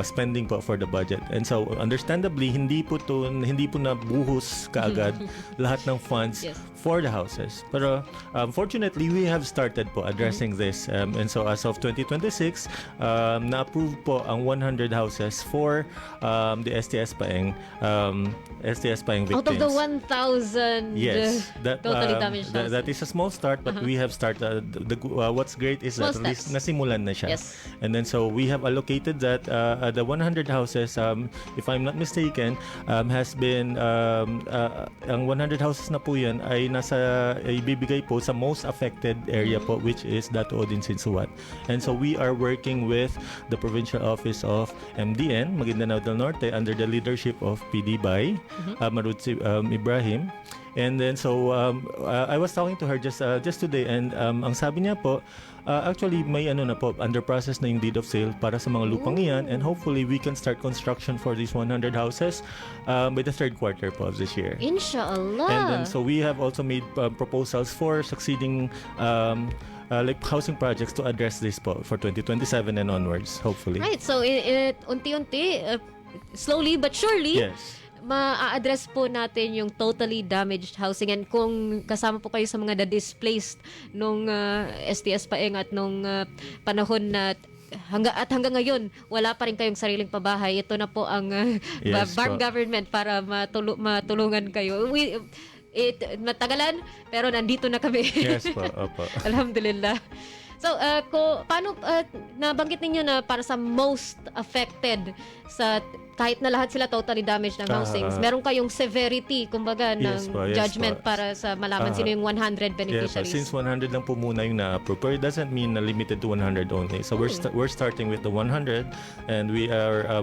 spending po for the budget. And so understandably hindi po na buhos kaagad lahat ng funds
Yes.
for the houses. Pero fortunately, we have started po addressing this. And so as of 2026, na-approve po ang 100 houses for the STS-PAENG victims.
Out of the 1,000
Yes,
totally damaged houses.
That is a small start, but we have started. What's great is
Small
that at least
steps.
nasimulan na siya.
Yes.
And then so we have allocated that the 100 houses, if I'm not mistaken, has been ang 100 houses na po yan ay ibibigay po sa most affected area po, which is Dato Odin Sinsuat. And so we are working with the Provincial Office of MDN, Maguindanao del Norte, under the leadership of PD Bay, Marutsi Ibrahim. And then so I was talking to her just today, and ang sabi niya po, actually may na po, under process na yung deed of sale para sa mga lupang iyan, and hopefully we can start construction for these 100 houses by the third quarter po of this year.
Inshallah.
And then so we have also made proposals for succeeding like housing projects to address this po for 2027 and onwards, hopefully.
Right, so unti-unti, slowly but surely,
Yes.
ma-address po natin yung totally damaged housing. And kung kasama po kayo sa mga displaced nung STS-PAENG at nung panahon na hanggang ngayon wala pa rin kayong sariling pabahay, ito na po ang
Yes,
BARMM
po.
government para matulungan kayo. Matagalan, pero nandito na kami.
Yes po, opo.
Alhamdulillah. So, paano nabanggit ninyo na para sa most affected sa kahit na lahat sila totally damaged ng housings, meron kayong severity, kumbaga,
Yes
ng
po, yes
judgment
po.
para sa malaman sino yung 100
Yeah,
beneficiaries?
since 100 lang po muna yung na-approve, but it doesn't mean na limited to 100 only. So we're starting with the 100, and we are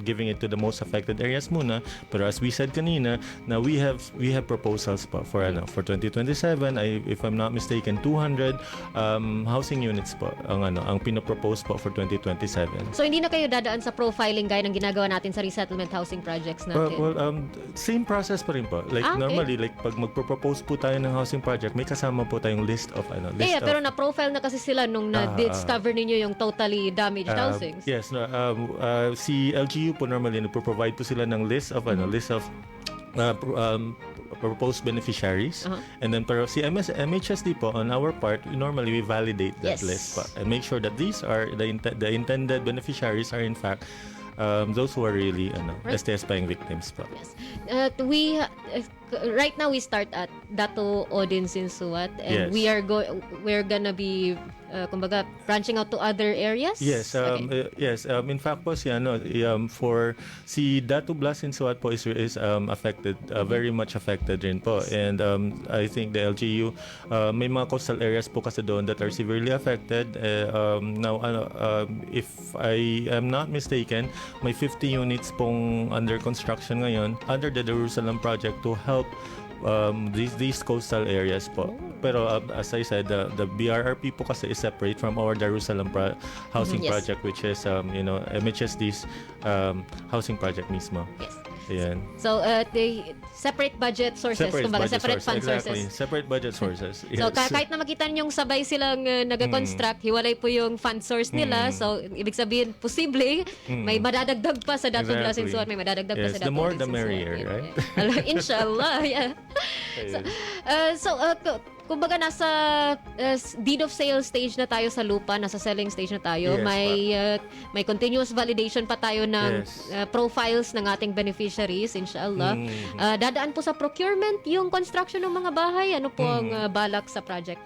giving it to the most affected areas muna. Pero as we said kanina, na we have proposals pa for 2027. If I'm not mistaken, 200 housing units po ang pinopropose po for 2027.
So, hindi na kayo dadaan sa profiling gaya ng ginagawa natin sa resettlement housing projects natin?
Same process pa rin po. Like
Okay.
normally, like pag magpropose po tayo ng housing project, may kasama po tayong list of
Pero na-profile na kasi sila nung na-discover ninyo yung totally damaged housings.
Yes, si LGU po normally nagpo-provide po sila ng list of proposed beneficiaries. And then pero si MHSD po, on our part, we validate that
Yes.
list pa and make sure that these are the intended beneficiaries are in fact those who are really
Right.
STS-PAENG victims pa.
Yes. Right now we start at Dato Odin Sinsuat, and
Yes.
we're gonna be kumbaga branching out to other areas.
Yes,
Okay.
yes. In fact po for si Dato Blas Sinsuat po is affected, very much affected rin po. And I think the LGU may mga coastal areas po kasi doon that are severely affected. Now if I am not mistaken, may 50 units pong under construction ngayon under the Darussalam project to help these coastal areas po. Pero as I said, the BRRP po kasi is separate from our Darussalam housing
Yes.
project, which is MHSD's housing project mismo.
Yes.
Ayan.
So the separate budget sources, kumbaga separate fund
Exactly.
sources.
Separate budget sources.
So
Yes.
kahit na makita niyong sabay silang nag-construct, hiwalay po yung fund source nila. So ibig sabihin posible may madadagdag pa sa Dato Blas
Exactly.
Sinsuat, may madadagdag pa
Yes,
sa
the
Dato
more
Odin
the
Sinsuat.
merrier, right?
Inshallah, yeah. Kumbaga nasa deed of sale stage na tayo sa lupa, nasa selling stage na tayo.
Yes,
May continuous validation pa tayo ng
Yes.
profiles ng ating beneficiaries, inshallah. Dadaan po sa procurement yung construction ng mga bahay. Ano po ang balak sa project?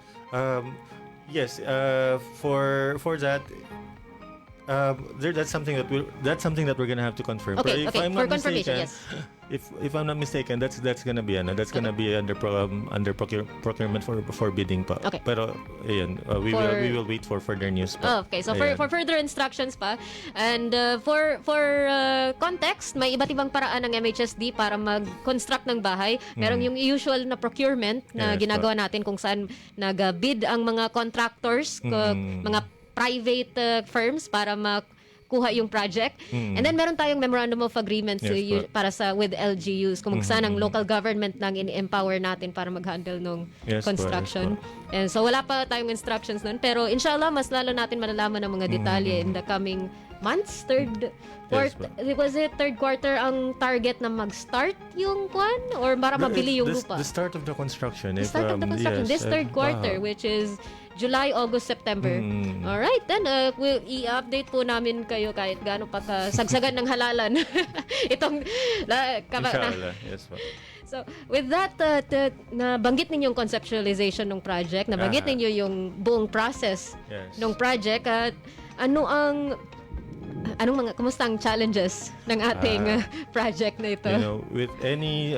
Yes, for that, that's something that we're gonna have to confirm.
Okay,
But if
okay.
I'm
For
not
confirmation,
mistaken, if I'm not mistaken, that's gonna be under procurement for bidding pa.
Okay.
Pero ayan, we will wait for further news pa.
Okay, so
Ayan.
for further instructions pa, and for context, may iba't ibang paraan ng MHSD para mag-construct ng bahay. Meron yung usual na procurement na
Yes,
ginagawa natin kung saan nag-bid ang mga contractors, mga private firms para makuha yung project. And then meron tayong memorandum of agreement
Yes,
para with LGUs kung saan ang local government nang in-empower natin para mag-handle ng
Yes,
construction. And so wala pa tayong instructions nun, pero inshallah mas lalo natin malalaman ang mga detalye in the coming months, third quarter,
Yes,
was it third quarter ang target na mag-start yung kwan? Or para mabili yung lupa?
The start of the construction.
The start of the construction, this third quarter, which is July, August, September. Alright, then we'll i-update po namin kayo kahit gaano pa kasagsagan ng halalan. Itong
Inshallah, yes po.
So, with that, nabanggit ninyo yung conceptualization ng project, nabanggit ninyo yung buong process ng project, at kumusta ang challenges ng ating project na ito?
You know, with any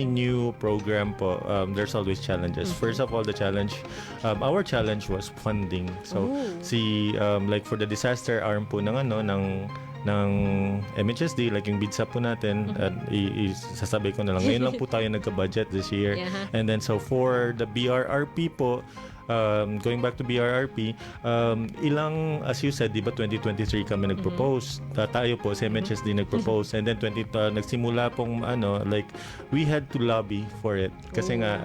new program po, there's always challenges. First of all, our challenge was funding. So, like for the disaster arm po ng MHSD, like yung BIDSA po natin, sasabi ko na lang, ngayon lang po tayo nagka-budget this year. And then so for the BRRP po, going back to BRRP, as you said, di ba 2023 kami nag-propose. Tayo po, si MHSD nag-propose. And then nagsimula pong like, we had to lobby for it. Kasi nga,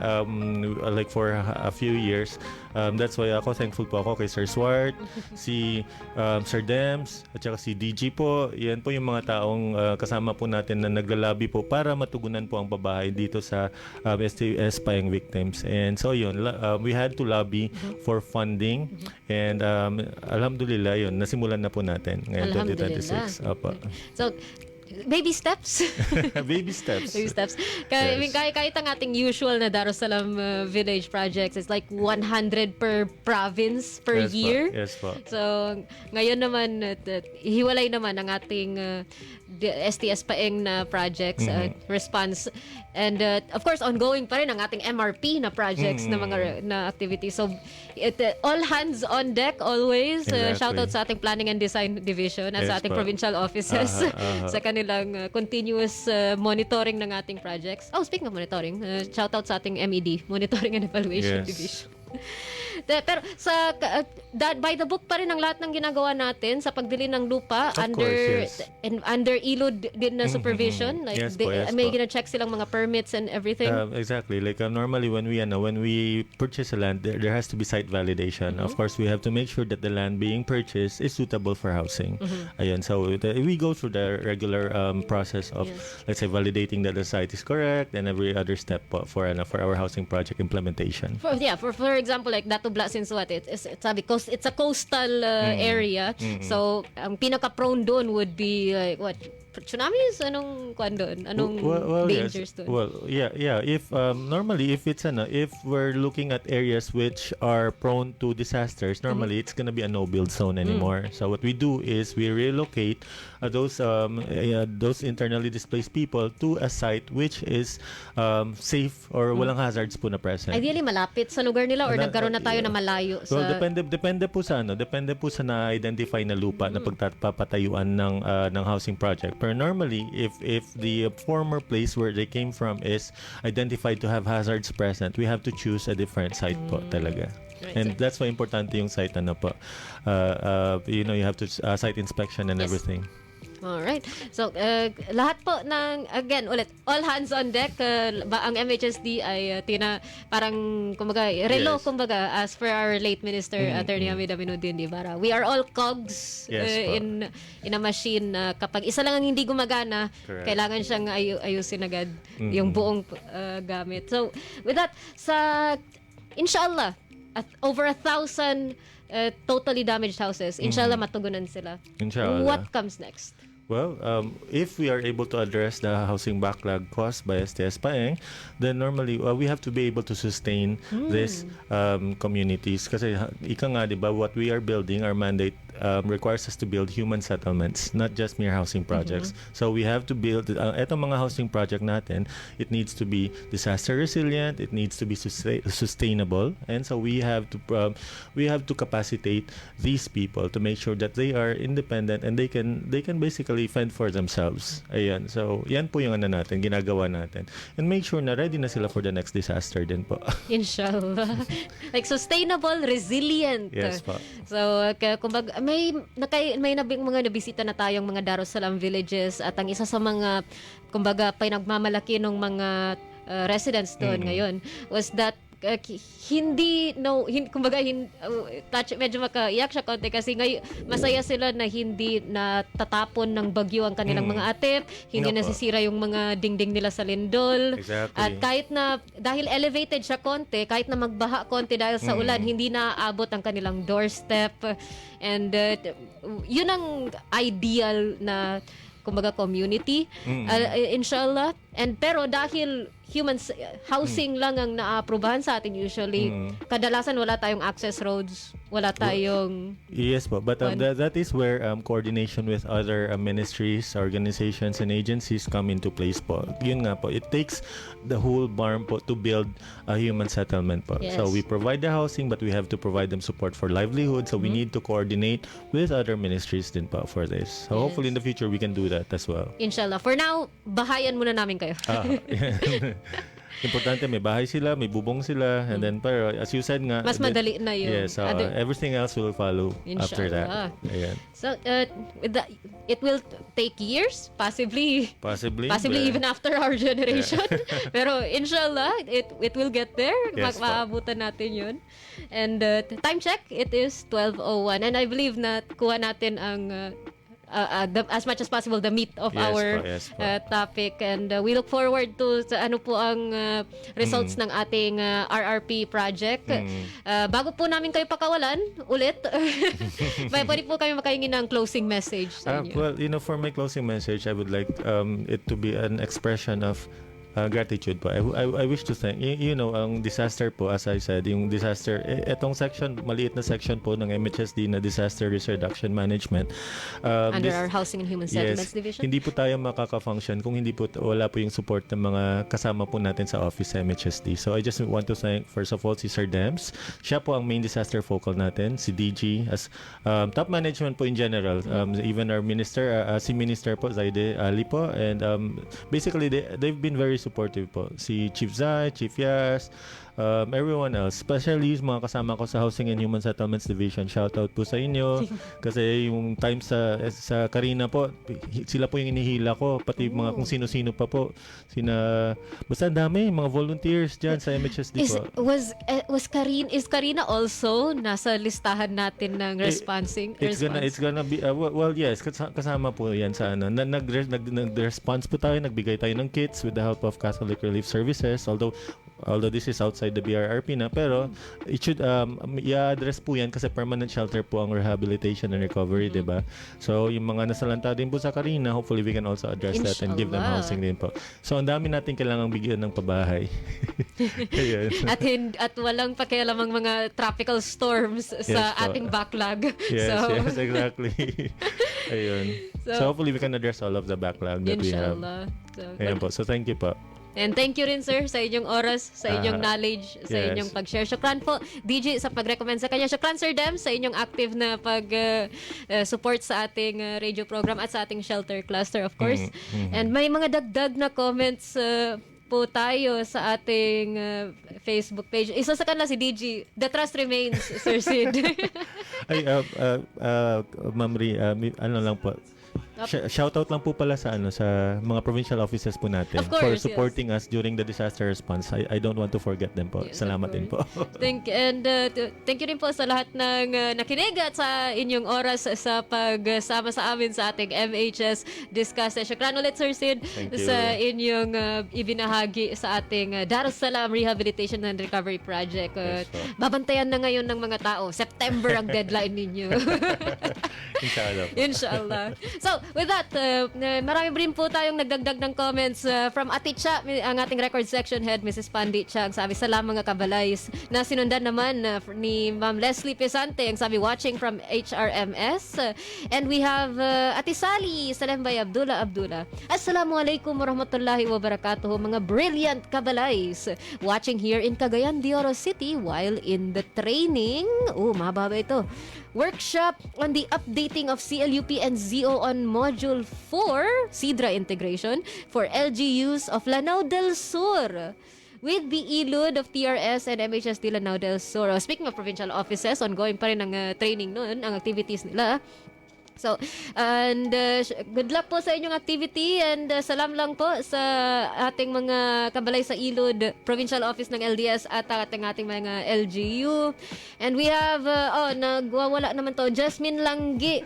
like for a few years, that's why ako, thankful po ako kay Sir Swart, si Sir Dems, at saka si DG po. Yan po yung mga taong kasama po natin na naglalobby po para matugunan po ang pabahay dito sa STS Payang victims. And so yun, we had to lobby for funding, and alhamdulillah yun, nasimulan na po natin ngayon 2026. Apa.
So, baby steps.
Baby steps.
Baby steps. Kahit ang ating usual na Darussalam village projects, it's like 100 per province per year.
Yes po.
So, ngayon naman, hiwalay naman ang ating STS Paeng na projects, response. And of course, ongoing pa rin ang ating MRP na projects na mga na activities. So, all hands on deck always.
Exactly.
Shoutout sa ating Planning and Design Division at sa ating provincial offices sa kanilang continuous monitoring ng ating projects. Oh, speaking of monitoring, shoutout sa ating MED, Monitoring and Evaluation Division. Pero by the book pa rin ang lahat ng ginagawa natin sa pagbili ng lupa under ILUD din na supervision. Like may gina-check silang mga permits and everything.
Exactly. Like normally when we purchase a land, there has to be site validation. Of course, we have to make sure that the land being purchased is suitable for housing. Ayun, so we go through the regular process of let's say validating that the site is correct and every other step for our housing project implementation.
For example, like Datubla, since it's a coastal area, so ang pinaka-prone doon would be like what? Tsunamis? Anong kwan doon? Anong dangers doon?
Well, yeah. If normally, if we're looking at areas which are prone to disasters, normally it's gonna be a no-build zone anymore. So what we do is we relocate those internally displaced people to a site which is safe or walang hazards po na present.
Ideally malapit sa lugar nila or nagkaroon na tayo na malayo sa...
Well, depende po sa na-identify na lupa na pagpapatayuan ng housing project. But normally, if the former place where they came from is identified to have hazards present, we have to choose a different site po talaga.
Right.
And that's why importante yung site po. You have to site inspection and everything.
Alright. So, lahat po ng, again, ulit, all hands on deck. Ang MHSD ay parang, kumbaga, kumbaga, as per our late minister, Attorney Hamid Aminuddin Ibarra. We are all cogs in a machine na kapag isa lang ang hindi gumagana, kailangan siyang ayusin agad yung buong gamit. So, with that, inshallah, over 1,000 totally damaged houses, inshallah matugunan sila.
Inshallah.
What comes next?
Well, if we are able to address the housing backlog caused by STS Paeng, then normally we have to be able to sustain these communities. Kasi ika nga, di ba, what we are building, our mandate requires us to build human settlements, not just mere housing projects. So we have to build, etong mga housing project natin, it needs to be disaster resilient, it needs to be sustainable, and so we have to capacitate these people to make sure that they are independent and they can basically fend for themselves. Ayan. So yan po yung natin, ginagawa natin. And make sure na ready na sila for the next disaster din po.
Inshallah. Like sustainable, resilient.
Yes po.
So kumbaga may mga nabisita na tayong mga Darussalam villages at ang isa sa mga kumbaga pinagmamalaki ng mga residents doon ngayon was that kumbaga medyo makaiyak siya konti kasi masaya sila na hindi natatapon ng bagyo ang kanilang mga atip, hindi
Nga po.
nasisira yung mga dingding nila sa lindol.
Exactly.
At kahit na dahil elevated siya konti, kahit na magbaha konti dahil sa ulan, hindi naaabot ang kanilang doorstep. And yun ang ideal na kumbaga community, inshallah. And pero dahil housing lang ang naaprubahan sa atin usually, kadalasan wala tayong access roads, wala tayong
Yes po, but that is where coordination with other ministries, organizations, and agencies come into place po. Yun nga po, it takes the whole BARMM po to build a human settlement po.
Yes.
So we provide the housing, but we have to provide them support for livelihood. So we need to coordinate with other ministries din po for this. So hopefully in the future we can do that as well.
inshallah. For now, bahayan muna namin kayo.
Importante, may bahay sila, may bubong sila, and then pero as you said nga,
Mas madali na yun.
Yes, everything else will follow after
Inshallah.
that. Ayan.
So, it will take years, possibly
Possibly.
even after our generation. Pero inshallah, it will get there.
Yes,
Maabutan natin yun. And time check, it is 12:01. And I believe na kuha natin ang as much as possible the meat of
Yes
our
po, yes po.
topic. And we look forward to sa ano po ang results ng ating RRP project. Bago po namin kayo pakawalan ulit, pwede po kami makahingi ng closing message sa inyo.
Well, for my closing message, I would like it to be an expression of gratitude po. I wish to thank, ang disaster po, as I said, yung disaster, etong section, maliit na section po ng MHSD na Disaster Risk Reduction Management.
Under our Housing and Human Settlements Division.
Hindi po tayo makaka-function kung wala po yung support ng mga kasama po natin sa office sa MHSD. So I just want to thank, first of all, si Sir Dems. Siya po ang main disaster focal natin, si DG, as top management po in general. Even our minister, si Minister po, Zaide Ali po, and basically they've been very supportive po. Si Chief Zai, Chief Yas, everyone else, especially yung mga kasama ko sa Housing and Human Settlements Division. Shout out po sa inyo kasi yung time sa Karina po, sila po yung inihila ko, pati mga kung sino-sino pa po. Basta ang dami, mga volunteers dyan sa MHSD po.
Is Karina also nasa listahan natin ng responsing?
It's gonna be yes, kasama po yan sa ano. Nag-response po tayo, nagbigay tayo ng kits with the help of Catholic Relief Services, although this is outside the BRRP na, pero it should i-address po yan kasi permanent shelter po ang rehabilitation and recovery, diba? So yung mga nasalanta din po sa Karina, hopefully we can also address that and give them housing din po. So ang dami natin kailangang bigyan ng pabahay.
At walang pakialamang mga tropical storms sa ating backlog.
Yes, exactly. Ayun. So hopefully we can address all of the backlog that we have.
Inshallah.
Ayun po. So thank you po.
And thank you rin, sir, sa inyong oras, sa inyong knowledge, sa inyong pag-share. Shukran po, DJ, sa pag-recommend sa kanya. Shukran, Sir Dem, sa inyong active na pag-support sa ating radio program at sa ating shelter cluster, of course. And may mga dagdag na comments po tayo sa ating Facebook page. Isa sa kanila si DJ, The Trust Remains, Sir Sid.
Ay, Ma'am Ri, ano lang po. Shoutout lang po pala sa mga provincial offices po natin
Of course,
for supporting us during the disaster response. I don't want to forget them po.
Yes,
Salamat din po.
Thank you rin po sa lahat ng nakinig at sa inyong oras sa pagsama sa amin sa ating MHS Discuss. Syukran ulit, Sir Sid, sa inyong ibinahagi sa ating Darussalam Rehabilitation and Recovery Project. Babantayan na ngayon ng mga tao. September ang deadline ninyo. Inshallah. So, with that, marami rin po tayong nagdagdag ng comments from Ate Cha, ang ating record section head, Mrs. Pandi Cha. Ang sabi, salam mga kabalays. Na sinundan naman ni Ma'am Leslie Pesante, ang sabi, watching from HRMS. And we have Ate Sally Salembay Abdullah. Assalamualaikum warahmatullahi wabarakatuh, mga brilliant kabalays. Watching here in Cagayan de Oro City while in the training. Mahaba ito. Workshop on the updating of CLUP and ZO on Module 4, SIDRA integration, for LGUs of Lanao del Sur. With the ILUD of TRS and MHSD Lanao del Sur. Speaking of provincial offices, ongoing pa rin ang training noon, ang activities nila. So, and good luck po sa inyong activity and salam lang po sa ating mga kabalay sa Ilod Provincial Office ng LDS at ating mga LGU. And we have, nagwawala naman to, Jasmine Langgi.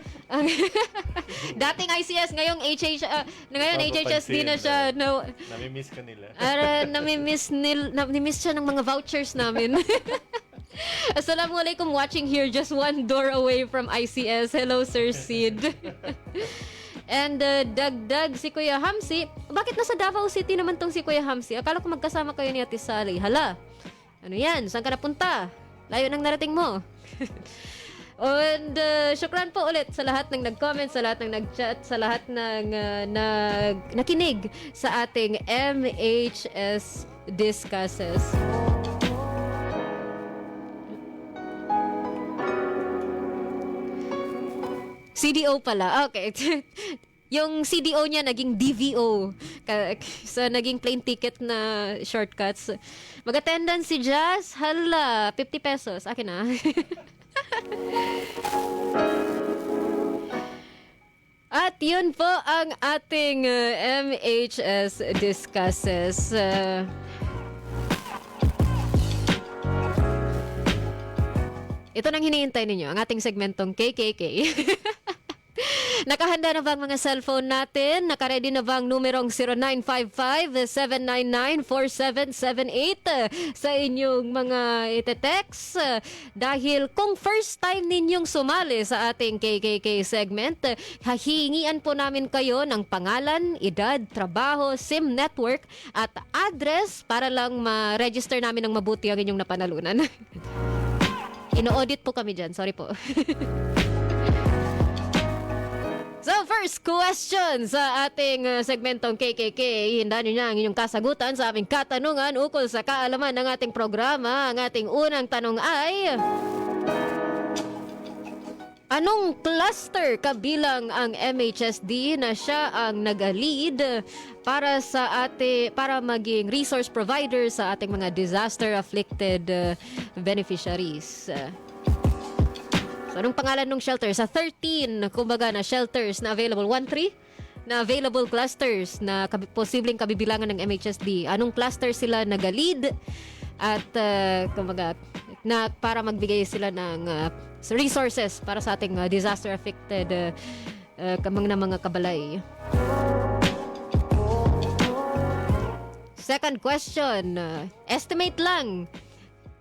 Dating ICS, ngayong HHSD na siya. No,
Nami-miss ka nila.
Nami-miss siya ng mga vouchers namin. Assalamualaikum, watching here just one door away from ICS. Hello, Sir Sid. And dagdag si Kuya Hamsi. Bakit nasa Davao City naman tong si Kuya Hamsi? Akala ko magkasama kayo ni Ate Sally. Hala, ano yan? Saan ka napunta? Layo nang narating mo. And syukran po ulit sa lahat ng nag-comment, sa lahat ng nag-chat, sa lahat ng nakinig sa ating MHS Discusses. CDO pala. Okay. Yung CDO niya naging DVO. So, naging plane ticket na shortcuts. Mag-attendance si Jazz. Hala, 50 pesos. Akin na. At yun po ang ating MHS Discusses. Ito nang hinihintay ninyo, ang ating segmentong KKK. Nakahanda na ba ang mga cellphone natin? Nakaready na ba ang numerong 0955-799-4778 sa inyong mga ite-text? Dahil kung first time ninyong sumali sa ating KKK segment, hahingian po namin kayo ng pangalan, edad, trabaho, SIM network at address para lang ma-register namin ng mabuti ang inyong napanalunan. Ino-audit po kami dyan. Sorry po. So, first question sa ating segmentong KKK. Hindan nyo niya ang inyong kasagutan sa aming katanungan ukol sa kaalaman ng ating programa. Ang ating unang tanong ay... Anong cluster kabilang ang MHSD na siya ang nag-lead para maging resource provider sa ating mga disaster-afflicted beneficiaries? So, anong pangalan ng shelter? Sa 13, kumbaga na shelters na available, 1-3 na available clusters na posibleng kabibilangan ng MHSD. Anong cluster sila nag-lead at kumbaga na para magbigay sila ng resources para sa ating disaster-affected mga kabalay. Second question, estimate lang,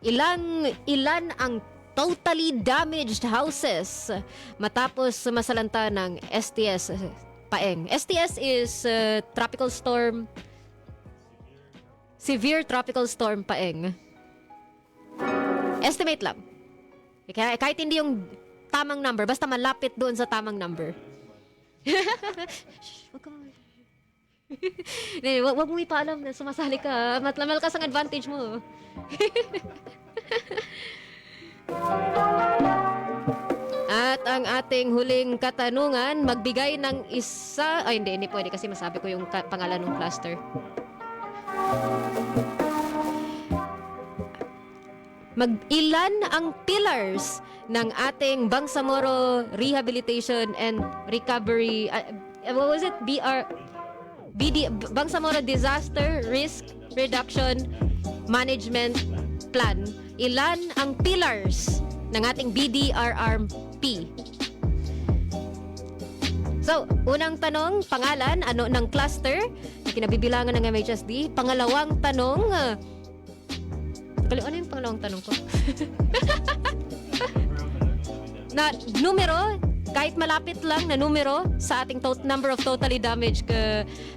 ilan ang totally damaged houses matapos masalanta ng STS Paeng. STS is Severe Tropical Storm Paeng. Estimate lang. Kahit hindi yung tamang number, basta malapit doon sa tamang number. Wag mo ipaalam na sumasali ka. Malakas ang advantage mo. At ang ating huling katanungan, magbigay ng isa... Ay, hindi pwede kasi masabi ko yung pangalan ng cluster. Ilan ang pillars ng ating Bangsamoro Rehabilitation and Recovery what was it? Bangsamoro Disaster Risk Reduction Management Plan. Ilan ang pillars ng ating BDRRP? So, unang tanong, pangalan, ano ng cluster na kinabibilangan ng MHSD? Pangalawang tanong, ano yung pangalawang tanong ko? Na numero, kahit malapit lang na numero sa ating number of totally damaged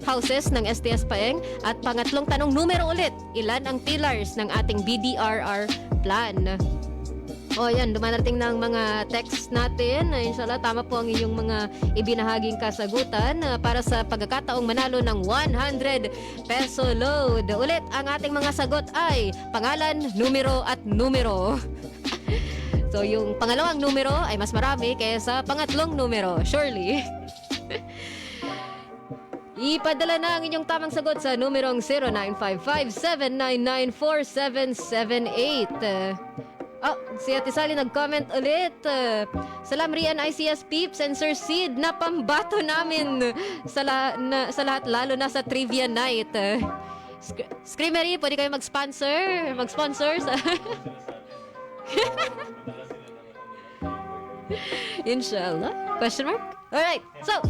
houses ng STS Paeng. At pangatlong tanong, numero ulit. Ilan ang pillars ng ating BDRR plan? O yan, dumarating na ang mga text natin. Inshallah, tama po ang inyong mga ibinahaging kasagutan para sa pagkakataong manalo ng 100 peso load. Ulit, ang ating mga sagot ay pangalan, numero at numero. So, yung pangalawang numero ay mas marami kaysa pangatlong numero. Surely. Ipadala na ang inyong tamang sagot sa numerong 0955-799-4778. Oh, si Ate Sally nag-comment ulit. Salam Rian ICS Peeps and Sir Sid na pambato namin sa lahat, lalo na sa trivia night. Screamery, pwede kayo mag-sponsor sa... Inshallah? Question mark? Alright, so,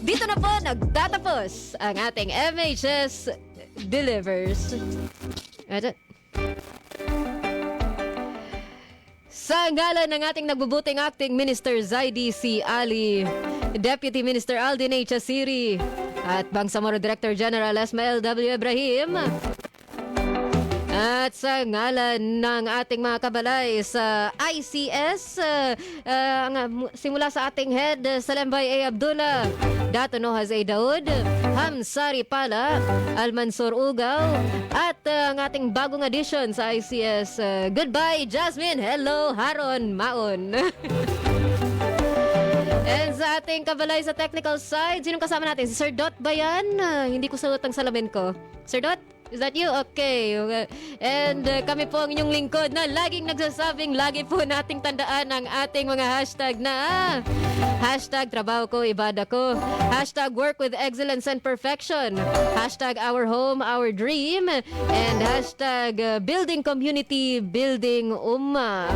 dito na po nagtatapos ang ating MHS Delivers. Ito. Sa ngalan ng ating nagbubuting acting Minister Zaidi C. Ali, Deputy Minister Aldin H. Asiri, at Bangsamoro Director General Esmael W. Ibrahim, at sa ngalan ng ating mga kabalay sa ICS, simula sa ating head, Salembay A. Abdullah, Dato Nohaz A. Daud, Hamsari Pala, Almansur Ugaw, at ang ating bagong addition sa ICS, goodbye Jasmine, hello Haron Maon. And sa ating kabalay sa technical side, sinong kasama natin? Si Sir Dot ba yan? Hindi ko sagot ang salamin ko. Sir Dot? Is that you? Okay. And kami po ang inyong lingkod na laging nagsasabing lagi po nating tandaan ang ating mga hashtag na hashtag trabaho ko, ibada ko, hashtag work with excellence and perfection, hashtag our home, our dream, and hashtag building community, building umma.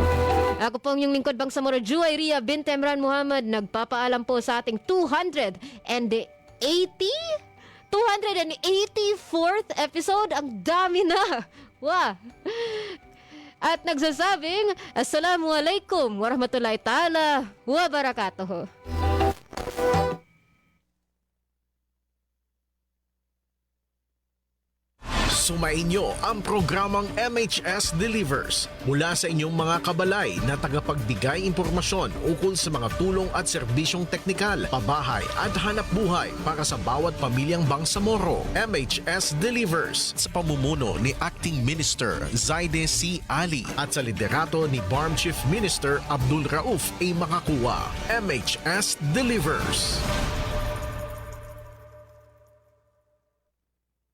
Ako po ang inyong lingkod Bangsamoro Juay Ria bint Emran Muhammad, nagpapaalam po sa ating 284th episode. Ang dami na. Wow. At nagsasabing, Assalamualaikum warahmatullahi ta'ala wabarakatuh.
Sumainyo ang programang MHS-Delivers mula sa inyong mga kabalay na tagapagbigay impormasyon ukol sa mga tulong at serbisyong teknikal, pabahay at hanap buhay para sa bawat pamilyang Bangsamoro. MHS-Delivers sa pamumuno ni Acting Minister Zaide C. Ali at sa liderato ni BARMM Chief Minister Abdul Rauf A. Makakuwa. MHS-Delivers.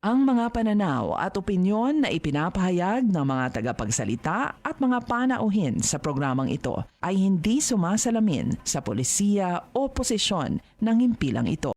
Ang mga pananaw at opinyon na ipinapahayag ng mga tagapagsalita at mga panauhin sa programang ito ay hindi sumasalamin sa polisiya o posisyon ng himpilang ito.